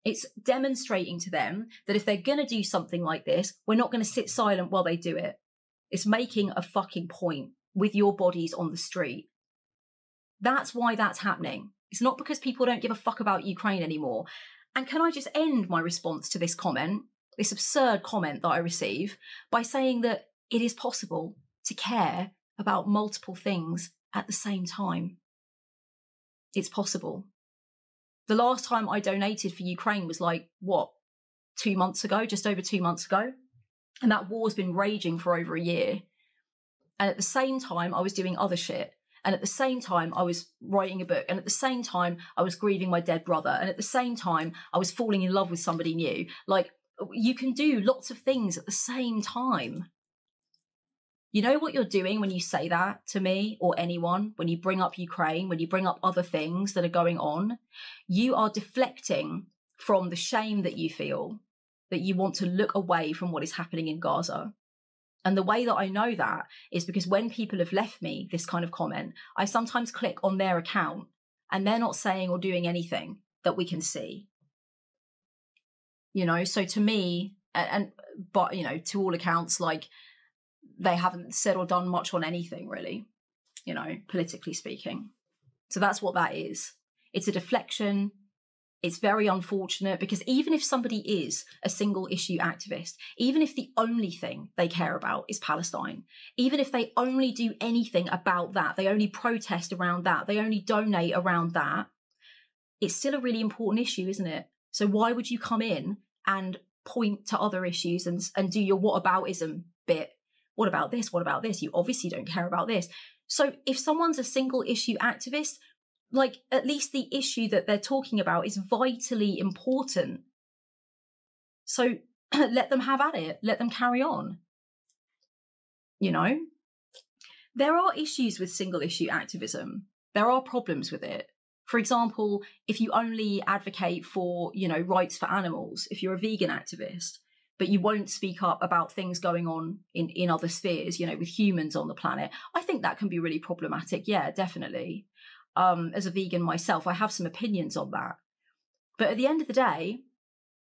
It's demonstrating to them that if they're going to do something like this, we're not going to sit silent while they do it. It's making a fucking point with your bodies on the street. That's why that's happening. It's not because people don't give a fuck about Ukraine anymore. And can I just end my response to this comment, this absurd comment that I receive, by saying that it is possible to care about multiple things at the same time. It's possible. The last time I donated for Ukraine was like, what, 2 months ago, just over 2 months ago? And that war's been raging for over a year. And at the same time, I was doing other shit. And at the same time, I was writing a book. And at the same time, I was grieving my dead brother. And at the same time, I was falling in love with somebody new. Like, you can do lots of things at the same time. You know what you're doing when you say that to me or anyone, when you bring up Ukraine, when you bring up other things that are going on? You are deflecting from the shame that you feel, that you want to look away from what is happening in Gaza. And the way that I know that is because when people have left me this kind of comment, I sometimes click on their account and they're not saying or doing anything that we can see. You know, so to me, but, you know, to all accounts, like, they haven't said or done much on anything, really, you know, politically speaking. So that's what that is. It's a deflection. It's very unfortunate because even if somebody is a single issue activist, even if the only thing they care about is Palestine, even if they only do anything about that, they only protest around that, they only donate around that, it's still a really important issue, isn't it? So why would you come in and point to other issues and do your whataboutism bit? What about this? What about this? You obviously don't care about this. So if someone's a single issue activist, like, at least the issue that they're talking about is vitally important. So let them have at it. Let them carry on. You know, there are issues with single issue activism. There are problems with it. For example, if you only advocate for, you know, rights for animals, if you're a vegan activist, but you won't speak up about things going on in other spheres, you know, with humans on the planet, I think that can be really problematic. Yeah, definitely. As a vegan myself, I have some opinions on that. But at the end of the day,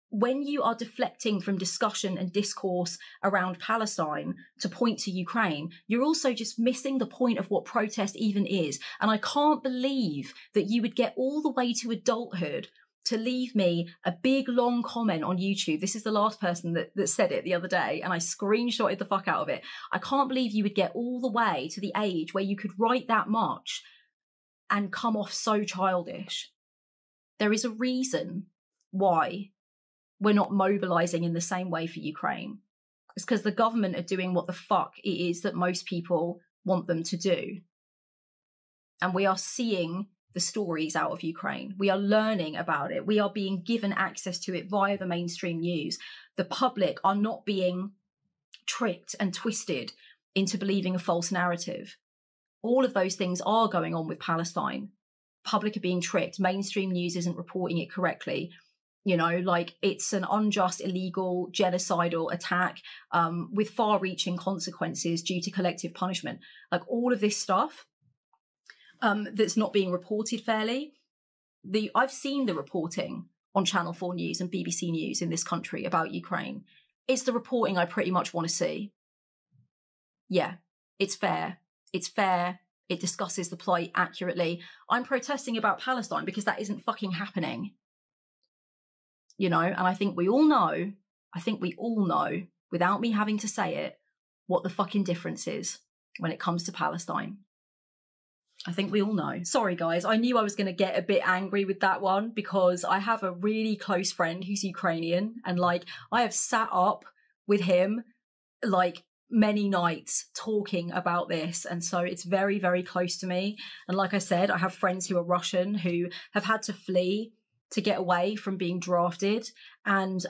when you are deflecting from discussion and discourse around Palestine to point to Ukraine, you're also just missing the point of what protest even is. And I can't believe that you would get all the way to adulthood to leave me a big, long comment on YouTube. This is the last person that said it the other day, and I screenshotted the fuck out of it. I can't believe you would get all the way to the age where you could write that much and come off so childish. There is a reason why we're not mobilizing in the same way for Ukraine. It's because the government are doing what the fuck it is that most people want them to do. And we are seeing the stories out of Ukraine. We are learning about it. We are being given access to it via the mainstream news. The public are not being tricked and twisted into believing a false narrative. All of those things are going on with Palestine. Public are being tricked. Mainstream news isn't reporting it correctly. You know, like, it's an unjust, illegal, genocidal attack with far-reaching consequences due to collective punishment. Like, all of this stuff that's not being reported fairly. I've seen the reporting on Channel 4 News and BBC News in this country about Ukraine. It's the reporting I pretty much want to see. Yeah, it's fair. It's fair. It discusses the plight accurately. I'm protesting about Palestine because that isn't fucking happening. You know, and I think we all know, without me having to say it, what the fucking difference is when it comes to Palestine. I think we all know. Sorry, guys. I knew I was going to get a bit angry with that one because I have a really close friend who's Ukrainian, and like, I have sat up with him like many nights talking about this. And so it's very, very close to me. And like I said, I have friends who are Russian who have had to flee to get away from being drafted. And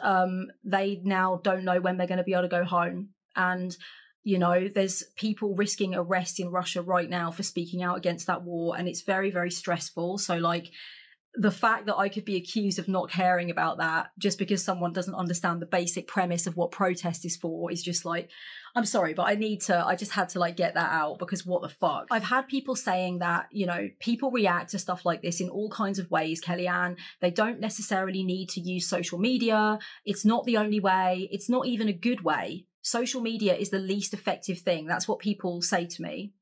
they now don't know when they're going to be able to go home. And you know, there's people risking arrest in Russia right now for speaking out against that war. And it's very, very stressful. So like, the fact that I could be accused of not caring about that just because someone doesn't understand the basic premise of what protest is for is just like, I'm sorry, but I just had to like get that out because what the fuck? I've had people saying that, you know, people react to stuff like this in all kinds of ways, Kellyanne. They don't necessarily need to use social media. It's not the only way. It's not even a good way. Social media is the least effective thing. That's what people say to me.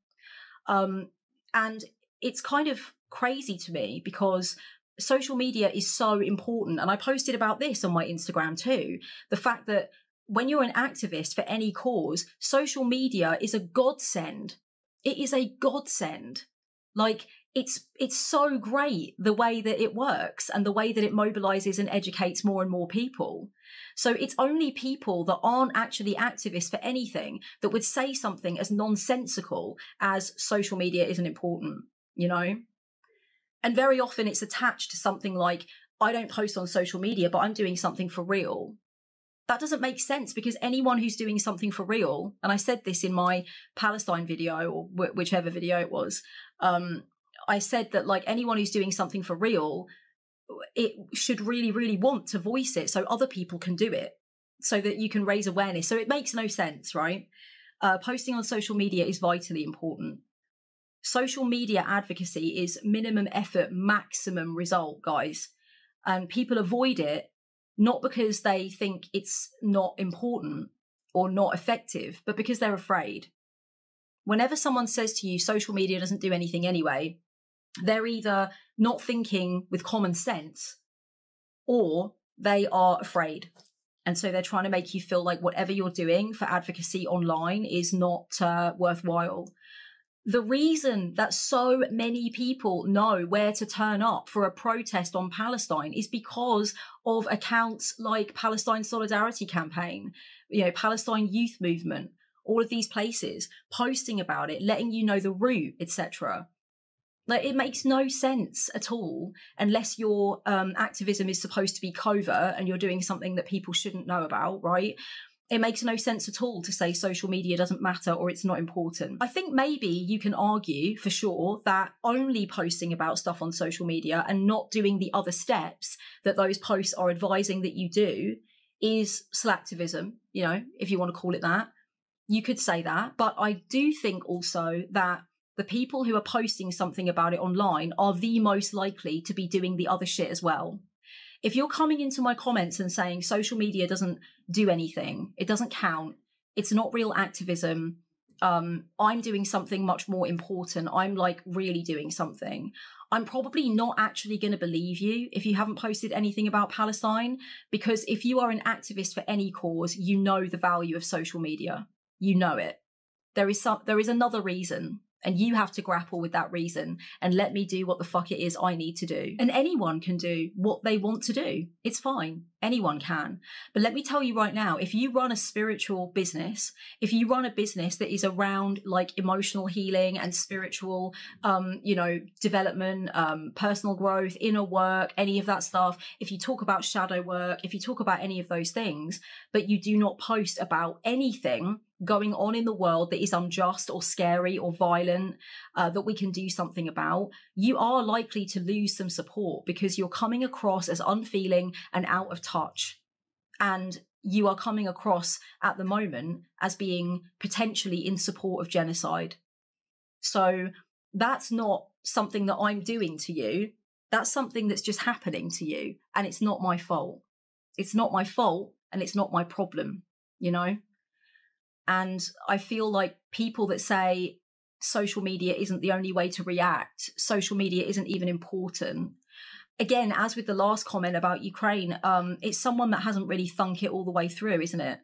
And it's kind of crazy to me because social media is so important. And I posted about this on my Instagram too. The fact that when you're an activist for any cause, social media is a godsend. It is a godsend. Like, it's so great the way that it works and the way that it mobilizes and educates more and more people. So it's only people that aren't actually activists for anything that would say something as nonsensical as social media isn't important, you know? And very often it's attached to something like, I don't post on social media, but I'm doing something for real. That doesn't make sense because anyone who's doing something for real, and I said this in my Palestine video or whichever video it was, I said that like anyone who's doing something for real, it should really, really want to voice it so other people can do it, so that you can raise awareness. So it makes no sense, right? Posting on social media is vitally important. Social media advocacy is minimum effort, maximum result, guys. And people avoid it not because they think it's not important or not effective, but because they're afraid. Whenever someone says to you, social media doesn't do anything anyway, they're either not thinking with common sense or they are afraid. And so they're trying to make you feel like whatever you're doing for advocacy online is not worthwhile. The reason that so many people know where to turn up for a protest on Palestine is because of accounts like Palestine Solidarity Campaign, you know, Palestine Youth Movement, all of these places posting about it, letting you know the route, etc. Like, it makes no sense at all unless your activism is supposed to be covert and you're doing something that people shouldn't know about, right? It makes no sense at all to say social media doesn't matter or it's not important. I think maybe you can argue for sure that only posting about stuff on social media and not doing the other steps that those posts are advising that you do is slacktivism, you know, if you want to call it that. You could say that. But I do think also that the people who are posting something about it online are the most likely to be doing the other shit as well. If you're coming into my comments and saying social media doesn't do anything, it doesn't count, it's not real activism, I'm doing something much more important, I'm like really doing something, I'm probably not actually going to believe you if you haven't posted anything about Palestine, because if you are an activist for any cause, you know the value of social media. You know it. There is another reason And you have to grapple with that reason and let me do what the fuck it is I need to do. And anyone can do what they want to do. It's fine. Anyone can. But let me tell you right now, if you run a spiritual business, if you run a business that is around like emotional healing and spiritual, development, personal growth, inner work, any of that stuff, if you talk about shadow work, if you talk about any of those things, but you do not post about anything going on in the world that is unjust or scary or violent, that we can do something about, you are likely to lose some support because you're coming across as unfeeling and out of touch. And you are coming across at the moment as being potentially in support of genocide. So that's not something that I'm doing to you. That's something that's just happening to you. And it's not my fault. It's not my fault and it's not my problem, you know? And I feel like people that say social media isn't the only way to react, social media isn't even important. Again, as with the last comment about Ukraine, it's someone that hasn't really thunk it all the way through, isn't it?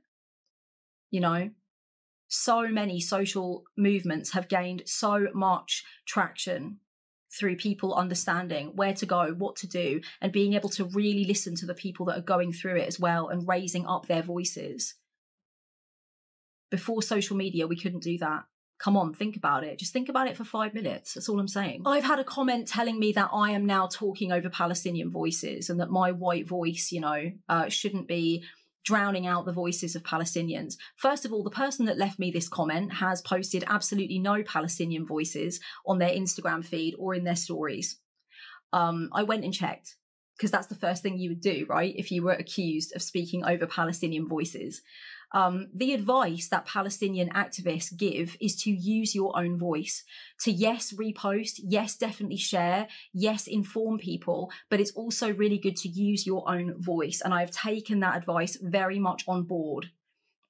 You know, so many social movements have gained so much traction through people understanding where to go, what to do, and being able to really listen to the people that are going through it as well and raising up their voices. Before social media, we couldn't do that. Come on, think about it. Just think about it for 5 minutes. That's all I'm saying. I've had a comment telling me that I am now talking over Palestinian voices and that my white voice, shouldn't be drowning out the voices of Palestinians. First of all, the person that left me this comment has posted absolutely no Palestinian voices on their Instagram feed or in their stories. I went and checked because that's the first thing you would do, right? If you were accused of speaking over Palestinian voices. The advice that Palestinian activists give is to use your own voice, to yes, repost, yes, definitely share, yes, inform people, but it's also really good to use your own voice. And I've taken that advice very much on board.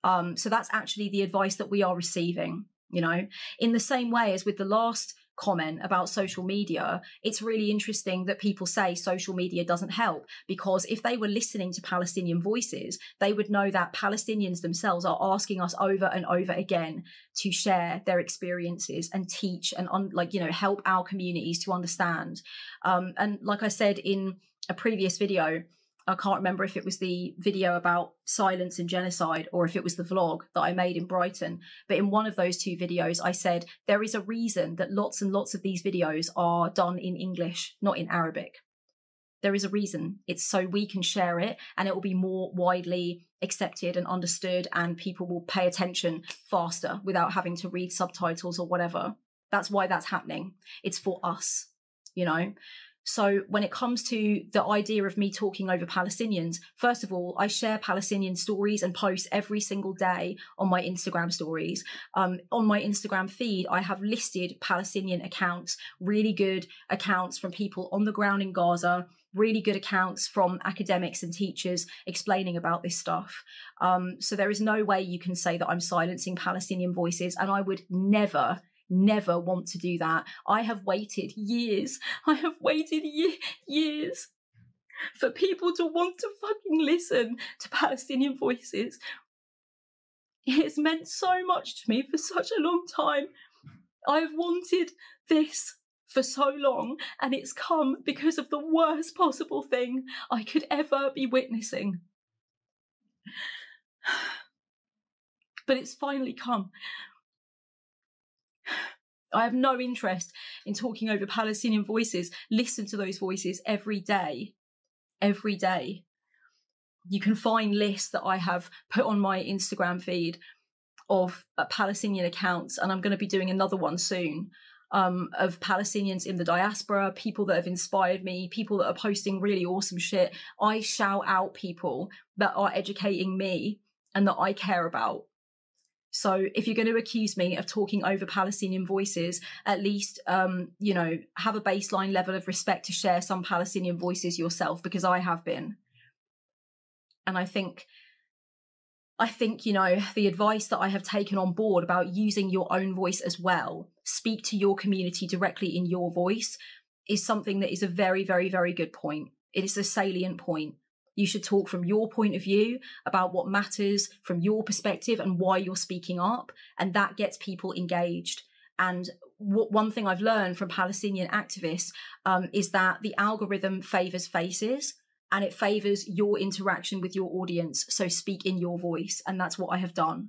So that's actually the advice that we are receiving, in the same way as with the last comment about social media. It's really interesting that people say social media doesn't help, because if they were listening to Palestinian voices, they would know that Palestinians themselves are asking us over and over again to share their experiences and teach and help our communities to understand. And like I said in a previous video, I can't remember if it was the video about silence and genocide or if it was the vlog that I made in Brighton. But in one of those two videos, I said there is a reason that lots and lots of these videos are done in English, not in Arabic. There is a reason. It's so we can share it and it will be more widely accepted and understood, and people will pay attention faster without having to read subtitles or whatever. That's why that's happening. It's for us, So when it comes to the idea of me talking over Palestinians, first of all, I share Palestinian stories and posts every single day on my Instagram stories. On my Instagram feed, I have listed Palestinian accounts, really good accounts from people on the ground in Gaza, really good accounts from academics and teachers explaining about this stuff. So there is no way you can say that I'm silencing Palestinian voices, and I would never want to do that. I have waited years. I have waited years for people to want to fucking listen to Palestinian voices. It's meant so much to me for such a long time. I've wanted this for so long, and it's come because of the worst possible thing I could ever be witnessing. But it's finally come. I have no interest in talking over Palestinian voices. Listen to those voices every day. Every day. You can find lists that I have put on my Instagram feed of Palestinian accounts, and I'm going to be doing another one soon, of Palestinians in the diaspora, people that have inspired me, people that are posting really awesome shit. I shout out people that are educating me and that I care about. So if you're going to accuse me of talking over Palestinian voices, at least, have a baseline level of respect to share some Palestinian voices yourself, because I have been. And I think, the advice that I have taken on board about using your own voice as well, speak to your community directly in your voice, is something that is a very, very, very good point. It is a salient point. You should talk from your point of view about what matters from your perspective and why you're speaking up. And that gets people engaged. And one thing I've learned from Palestinian activists is that the algorithm favours faces, and it favours your interaction with your audience. So speak in your voice. And that's what I have done.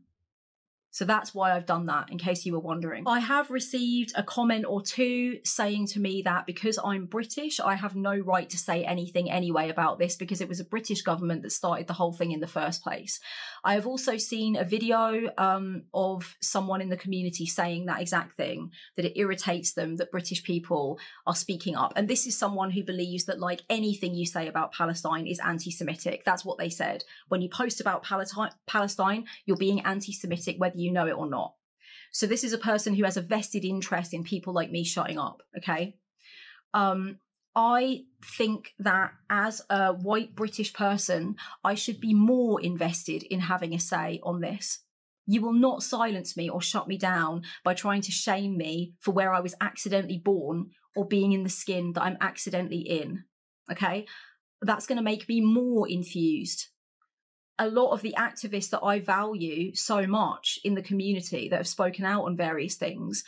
So that's why I've done that, in case you were wondering. I have received a comment or two saying to me that because I'm British, I have no right to say anything anyway about this because it was a British government that started the whole thing in the first place. I have also seen a video of someone in the community saying that exact thing, that it irritates them that British people are speaking up. And this is someone who believes that like anything you say about Palestine is anti-Semitic. That's what they said. When you post about Palestine, you're being anti-Semitic, whether you know it or not. So this is a person who has a vested interest in people like me shutting up, okay? I think that as a white British person, I should be more invested in having a say on this. You will not silence me or shut me down by trying to shame me for where I was accidentally born or being in the skin that I'm accidentally in, okay? That's going to make me more infused. A lot of the activists that I value so much in the community that have spoken out on various things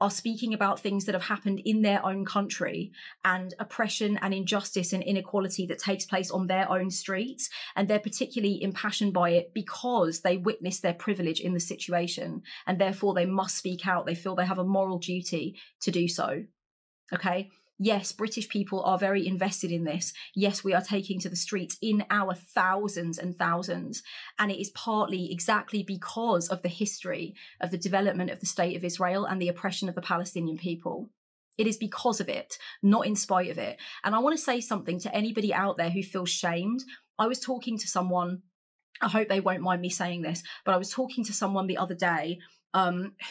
are speaking about things that have happened in their own country and oppression and injustice and inequality that takes place on their own streets. And they're particularly impassioned by it because they witness their privilege in the situation, and therefore they must speak out. They feel they have a moral duty to do so. Okay. Yes, British people are very invested in this. Yes, we are taking to the streets in our thousands and thousands. And it is partly exactly because of the history of the development of the state of Israel and the oppression of the Palestinian people. It is because of it, not in spite of it. And I want to say something to anybody out there who feels shamed. I was talking to someone, I hope they won't mind me saying this, but I was talking to someone the other day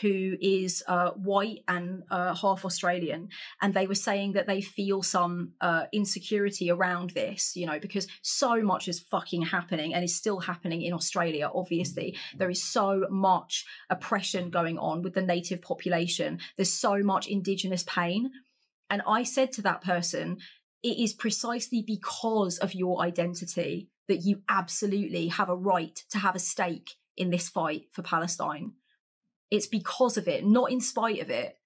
who is white and half Australian, and they were saying that they feel some insecurity around this, you know, because so much is fucking happening and is still happening in Australia. Obviously, there is so much oppression going on with the native population. There's so much Indigenous pain. And I said to that person, it is precisely because of your identity that you absolutely have a right to have a stake in this fight for Palestine. It's because of it, not in spite of it.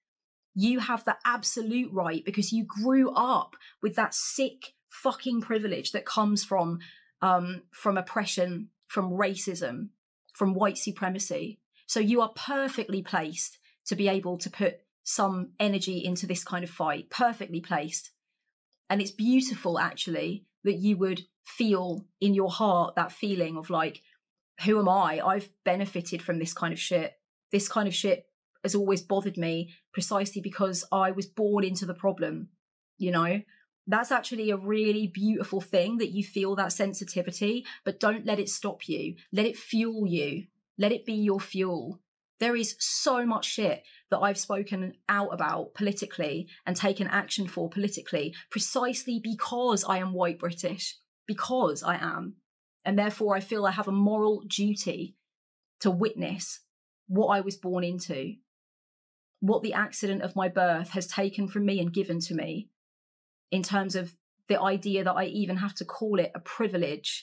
You have the absolute right because you grew up with that sick fucking privilege that comes from oppression, from racism, from white supremacy. So you are perfectly placed to be able to put some energy into this kind of fight, perfectly placed. And it's beautiful, actually, that you would feel in your heart that feeling of like, who am I? I've benefited from this kind of shit. This kind of shit has always bothered me precisely because I was born into the problem, you know? That's actually a really beautiful thing that you feel that sensitivity, but don't let it stop you. Let it fuel you. Let it be your fuel. There is so much shit that I've spoken out about politically and taken action for politically precisely because I am white British, because I am. And therefore I feel I have a moral duty to witness what I was born into, what the accident of my birth has taken from me and given to me, in terms of the idea that I even have to call it a privilege,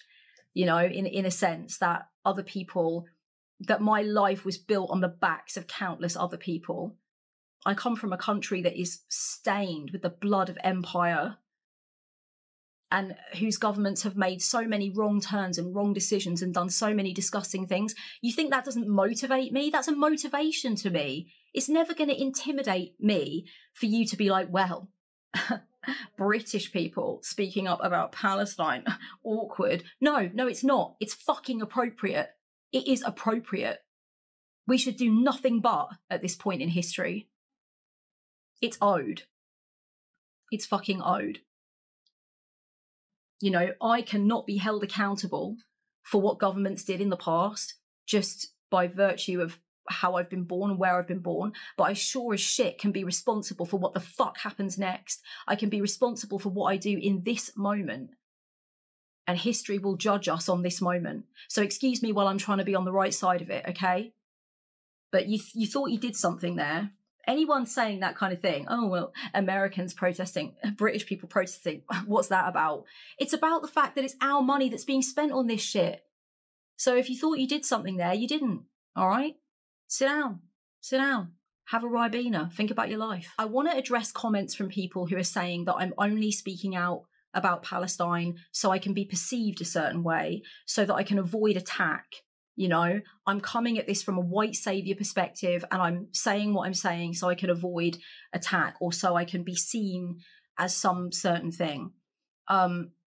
you know, in a sense that other people, that my life was built on the backs of countless other people. I come from a country that is stained with the blood of empire and whose governments have made so many wrong turns and wrong decisions and done so many disgusting things. You think that doesn't motivate me? That's a motivation to me. It's never going to intimidate me for you to be like, well, British people speaking up about Palestine, awkward. No, it's not. It's fucking appropriate. It is appropriate. We should do nothing but at this point in history. It's owed. It's fucking owed. You know, I cannot be held accountable for what governments did in the past just by virtue of how I've been born and where I've been born, but I sure as shit can be responsible for what the fuck happens next. I can be responsible for what I do in this moment. And history will judge us on this moment. So excuse me while I'm trying to be on the right side of it, okay? But you thought you did something there. Anyone saying that kind of thing, oh, well, Americans protesting, British people protesting, what's that about? It's about the fact that it's our money that's being spent on this shit. So if you thought you did something there, you didn't, all right? Sit down, sit down. Have a Ribena. Think about your life. I want to address comments from people who are saying that I'm only speaking out about Palestine so I can be perceived a certain way, so that I can avoid attack. You know, I'm coming at this from a white savior perspective, and I'm saying what I'm saying so I can avoid attack, or so I can be seen as some certain thing.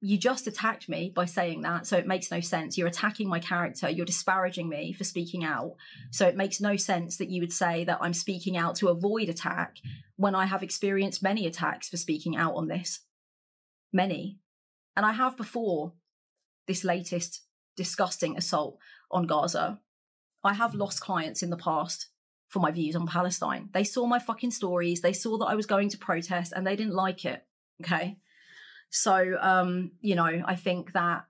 You just attacked me by saying that, so it makes no sense. You're attacking my character. You're disparaging me for speaking out. So it makes no sense that you would say that I'm speaking out to avoid attack when I have experienced many attacks for speaking out on this. Many. And I have before this latest disgusting assault on Gaza. I have lost clients in the past for my views on Palestine. They saw my fucking stories. They saw that I was going to protest and they didn't like it. Okay. So, you know, I think that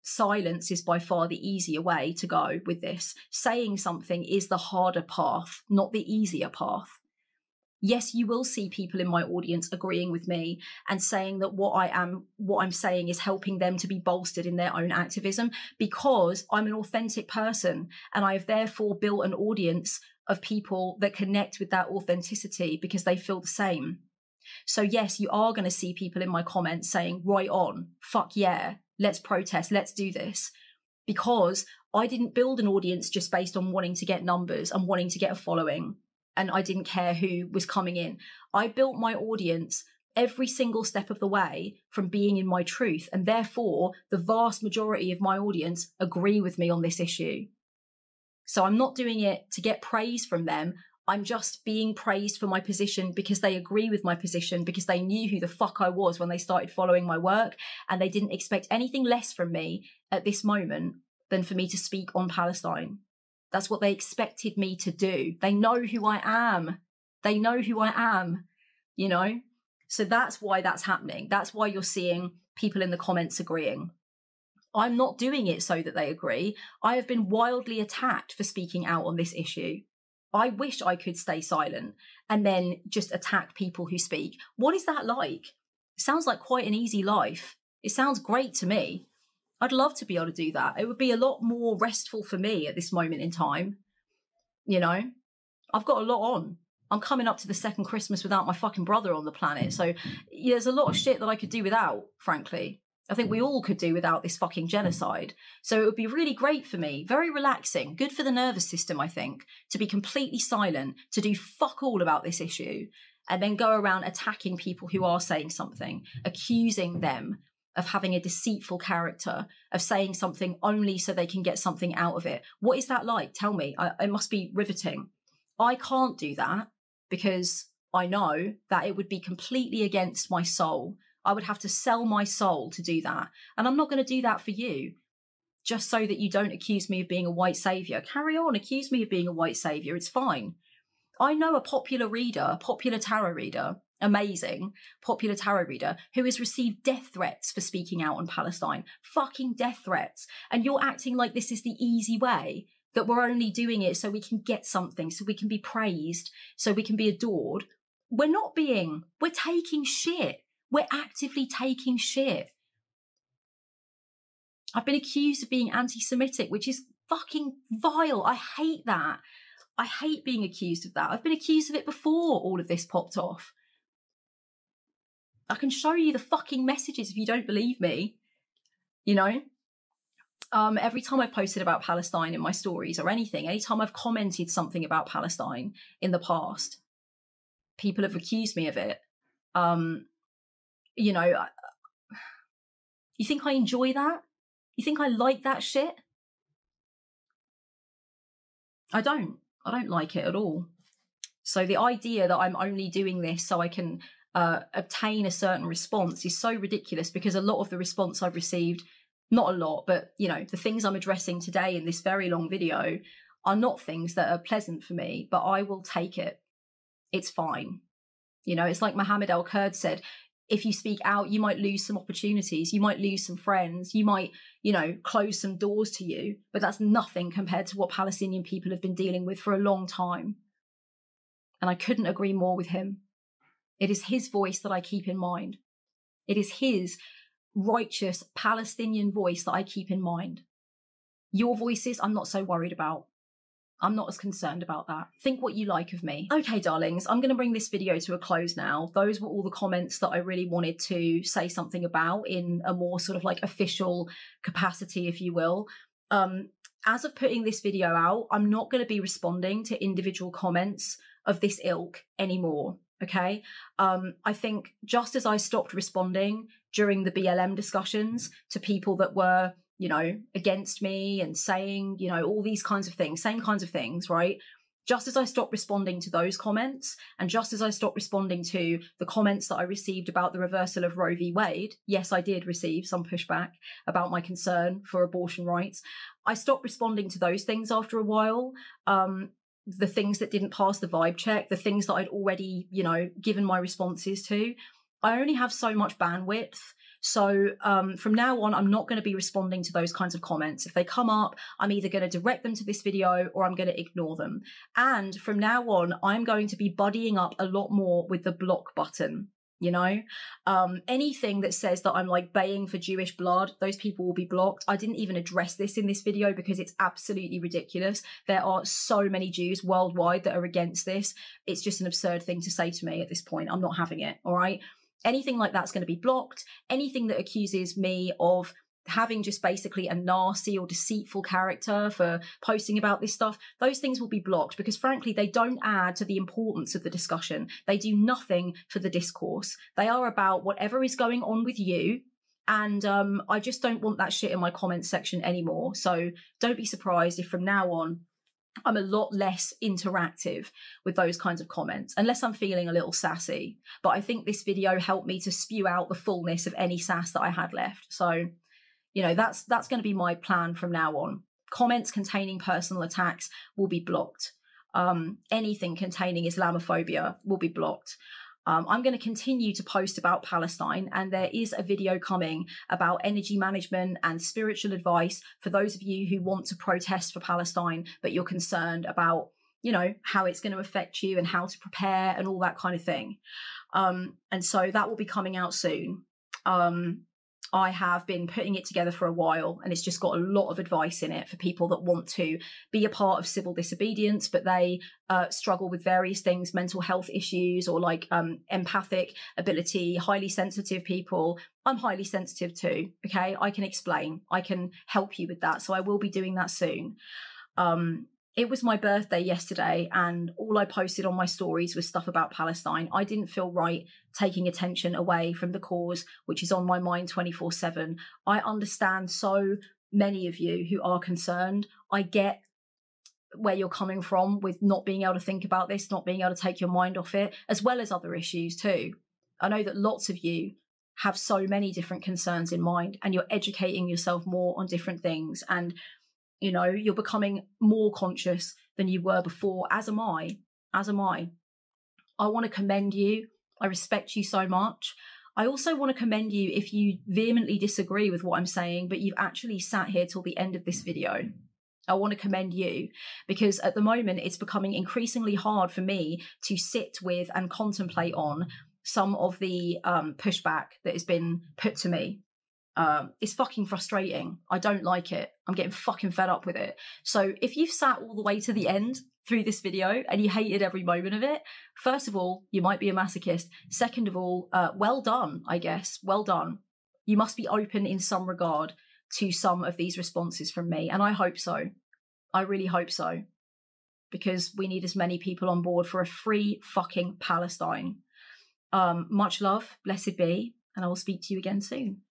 silence is by far the easier way to go with this. Saying something is the harder path, not the easier path. Yes, you will see people in my audience agreeing with me and saying that what I'm saying is helping them to be bolstered in their own activism, because I'm an authentic person and I have therefore built an audience of people that connect with that authenticity because they feel the same. So yes, you are going to see people in my comments saying, right on, fuck yeah, let's protest, let's do this. Because I didn't build an audience just based on wanting to get numbers and wanting to get a following. And I didn't care who was coming in. I built my audience every single step of the way from being in my truth. And therefore, the vast majority of my audience agree with me on this issue. So I'm not doing it to get praise from them. I'm just being praised for my position because they agree with my position, because they knew who the fuck I was when they started following my work, and they didn't expect anything less from me at this moment than for me to speak on Palestine. That's what they expected me to do. They know who I am. They know who I am, you know? So that's why that's happening. That's why you're seeing people in the comments agreeing. I'm not doing it so that they agree. I have been wildly attacked for speaking out on this issue. I wish I could stay silent and then just attack people who speak. What is that like? It sounds like quite an easy life. It sounds great to me. I'd love to be able to do that. It would be a lot more restful for me at this moment in time. You know, I've got a lot on. I'm coming up to the second Christmas without my fucking brother on the planet. So yeah, there's a lot of shit that I could do without, frankly. I think we all could do without this fucking genocide. So it would be really great for me, very relaxing, good for the nervous system, I think, to be completely silent, to do fuck all about this issue, and then go around attacking people who are saying something, accusing them of having a deceitful character, of saying something only so they can get something out of it. What is that like? Tell me. It must be riveting. I can't do that because I know that it would be completely against my soul. I would have to sell my soul to do that. And I'm not going to do that for you, just so that you don't accuse me of being a white saviour. Carry on, accuse me of being a white saviour. It's fine. I know a popular reader, a popular tarot reader, amazing popular tarot reader, who has received death threats for speaking out on Palestine. Fucking death threats. And you're acting like this is the easy way, that we're only doing it so we can get something, so we can be praised, so we can be adored. We're not being. We're taking shit. We're actively taking shit. I've been accused of being anti-Semitic, which is fucking vile. I hate that. I hate being accused of that. I've been accused of it before all of this popped off. I can show you the fucking messages if you don't believe me. You know? Every time I've posted about Palestine in my stories or anything, anytime I've commented something about Palestine in the past, people have accused me of it. You know, you think I enjoy that? You think I like that shit? I don't like it at all. So the idea that I'm only doing this so I can obtain a certain response is so ridiculous, because a lot of the response I've received, not a lot, but, you know, the things I'm addressing today in this very long video are not things that are pleasant for me, but I will take it. It's fine. You know, it's like Mohammed Al-Kurd said, if you speak out, you might lose some opportunities, you might lose some friends, you might, you know, close some doors to you, but that's nothing compared to what Palestinian people have been dealing with for a long time. And I couldn't agree more with him. It is his voice that I keep in mind. It is his righteous Palestinian voice that I keep in mind. Your voices, I'm not so worried about. I'm not as concerned about that. Think what you like of me. Okay, darlings, I'm going to bring this video to a close now. Those were all the comments that I really wanted to say something about in a more sort of like official capacity, if you will. As of putting this video out, I'm not going to be responding to individual comments of this ilk anymore, okay? I think just as I stopped responding during the BLM discussions to people that were, you know, against me and saying, you know, all these kinds of things, same kinds of things, right? Just as I stopped responding to those comments, and just as I stopped responding to the comments that I received about the reversal of Roe v. Wade, yes, I did receive some pushback about my concern for abortion rights. I stopped responding to those things after a while. The things that didn't pass the vibe check, the things that I'd already, you know, given my responses to. I only have so much bandwidth. So from now on, I'm not going to be responding to those kinds of comments. If they come up, I'm either going to direct them to this video or I'm going to ignore them. And from now on, I'm going to be buddying up a lot more with the block button. You know, anything that says that I'm like baying for Jewish blood, those people will be blocked. I didn't even address this in this video because it's absolutely ridiculous. There are so many Jews worldwide that are against this. It's just an absurd thing to say to me at this point. I'm not having it. All right. Anything like that's going to be blocked. Anything that accuses me of having just basically a nasty or deceitful character for posting about this stuff, those things will be blocked because frankly, they don't add to the importance of the discussion. They do nothing for the discourse. They are about whatever is going on with you. And I just don't want that shit in my comments section anymore. So don't be surprised if from now on, I'm a lot less interactive with those kinds of comments, unless I'm feeling a little sassy. But I think this video helped me to spew out the fullness of any sass that I had left. So, you know, that's going to be my plan from now on. Comments containing personal attacks will be blocked. Anything containing Islamophobia will be blocked. I'm going to continue to post about Palestine, and there is a video coming about energy management and spiritual advice for those of you who want to protest for Palestine, but you're concerned about, you know, how it's going to affect you and how to prepare and all that kind of thing. And so that will be coming out soon. I have been putting it together for a while, and it's just got a lot of advice in it for people that want to be a part of civil disobedience, but they struggle with various things, mental health issues or like empathic ability, highly sensitive people. I'm highly sensitive too, okay? I can explain. I can help you with that. So I will be doing that soon. It was my birthday yesterday, and all I posted on my stories was stuff about Palestine. I didn't feel right taking attention away from the cause, which is on my mind 24/7. I understand so many of you who are concerned. I get where you're coming from with not being able to think about this, not being able to take your mind off it, as well as other issues too. I know that lots of you have so many different concerns in mind, and you're educating yourself more on different things, and you know, you're becoming more conscious than you were before, as am I, as am I. I want to commend you. I respect you so much. I also want to commend you if you vehemently disagree with what I'm saying, but you've actually sat here till the end of this video. I want to commend you because at the moment it's becoming increasingly hard for me to sit with and contemplate on some of the pushback that has been put to me. It's fucking frustrating. I don't like it. I'm getting fucking fed up with it. So if you've sat all the way to the end through this video and you hated every moment of it, first of all, you might be a masochist. Second of all, well done, I guess. Well done. You must be open in some regard to some of these responses from me. And I hope so. I really hope so. Because we need as many people on board for a free fucking Palestine. Much love. Blessed be. And I will speak to you again soon.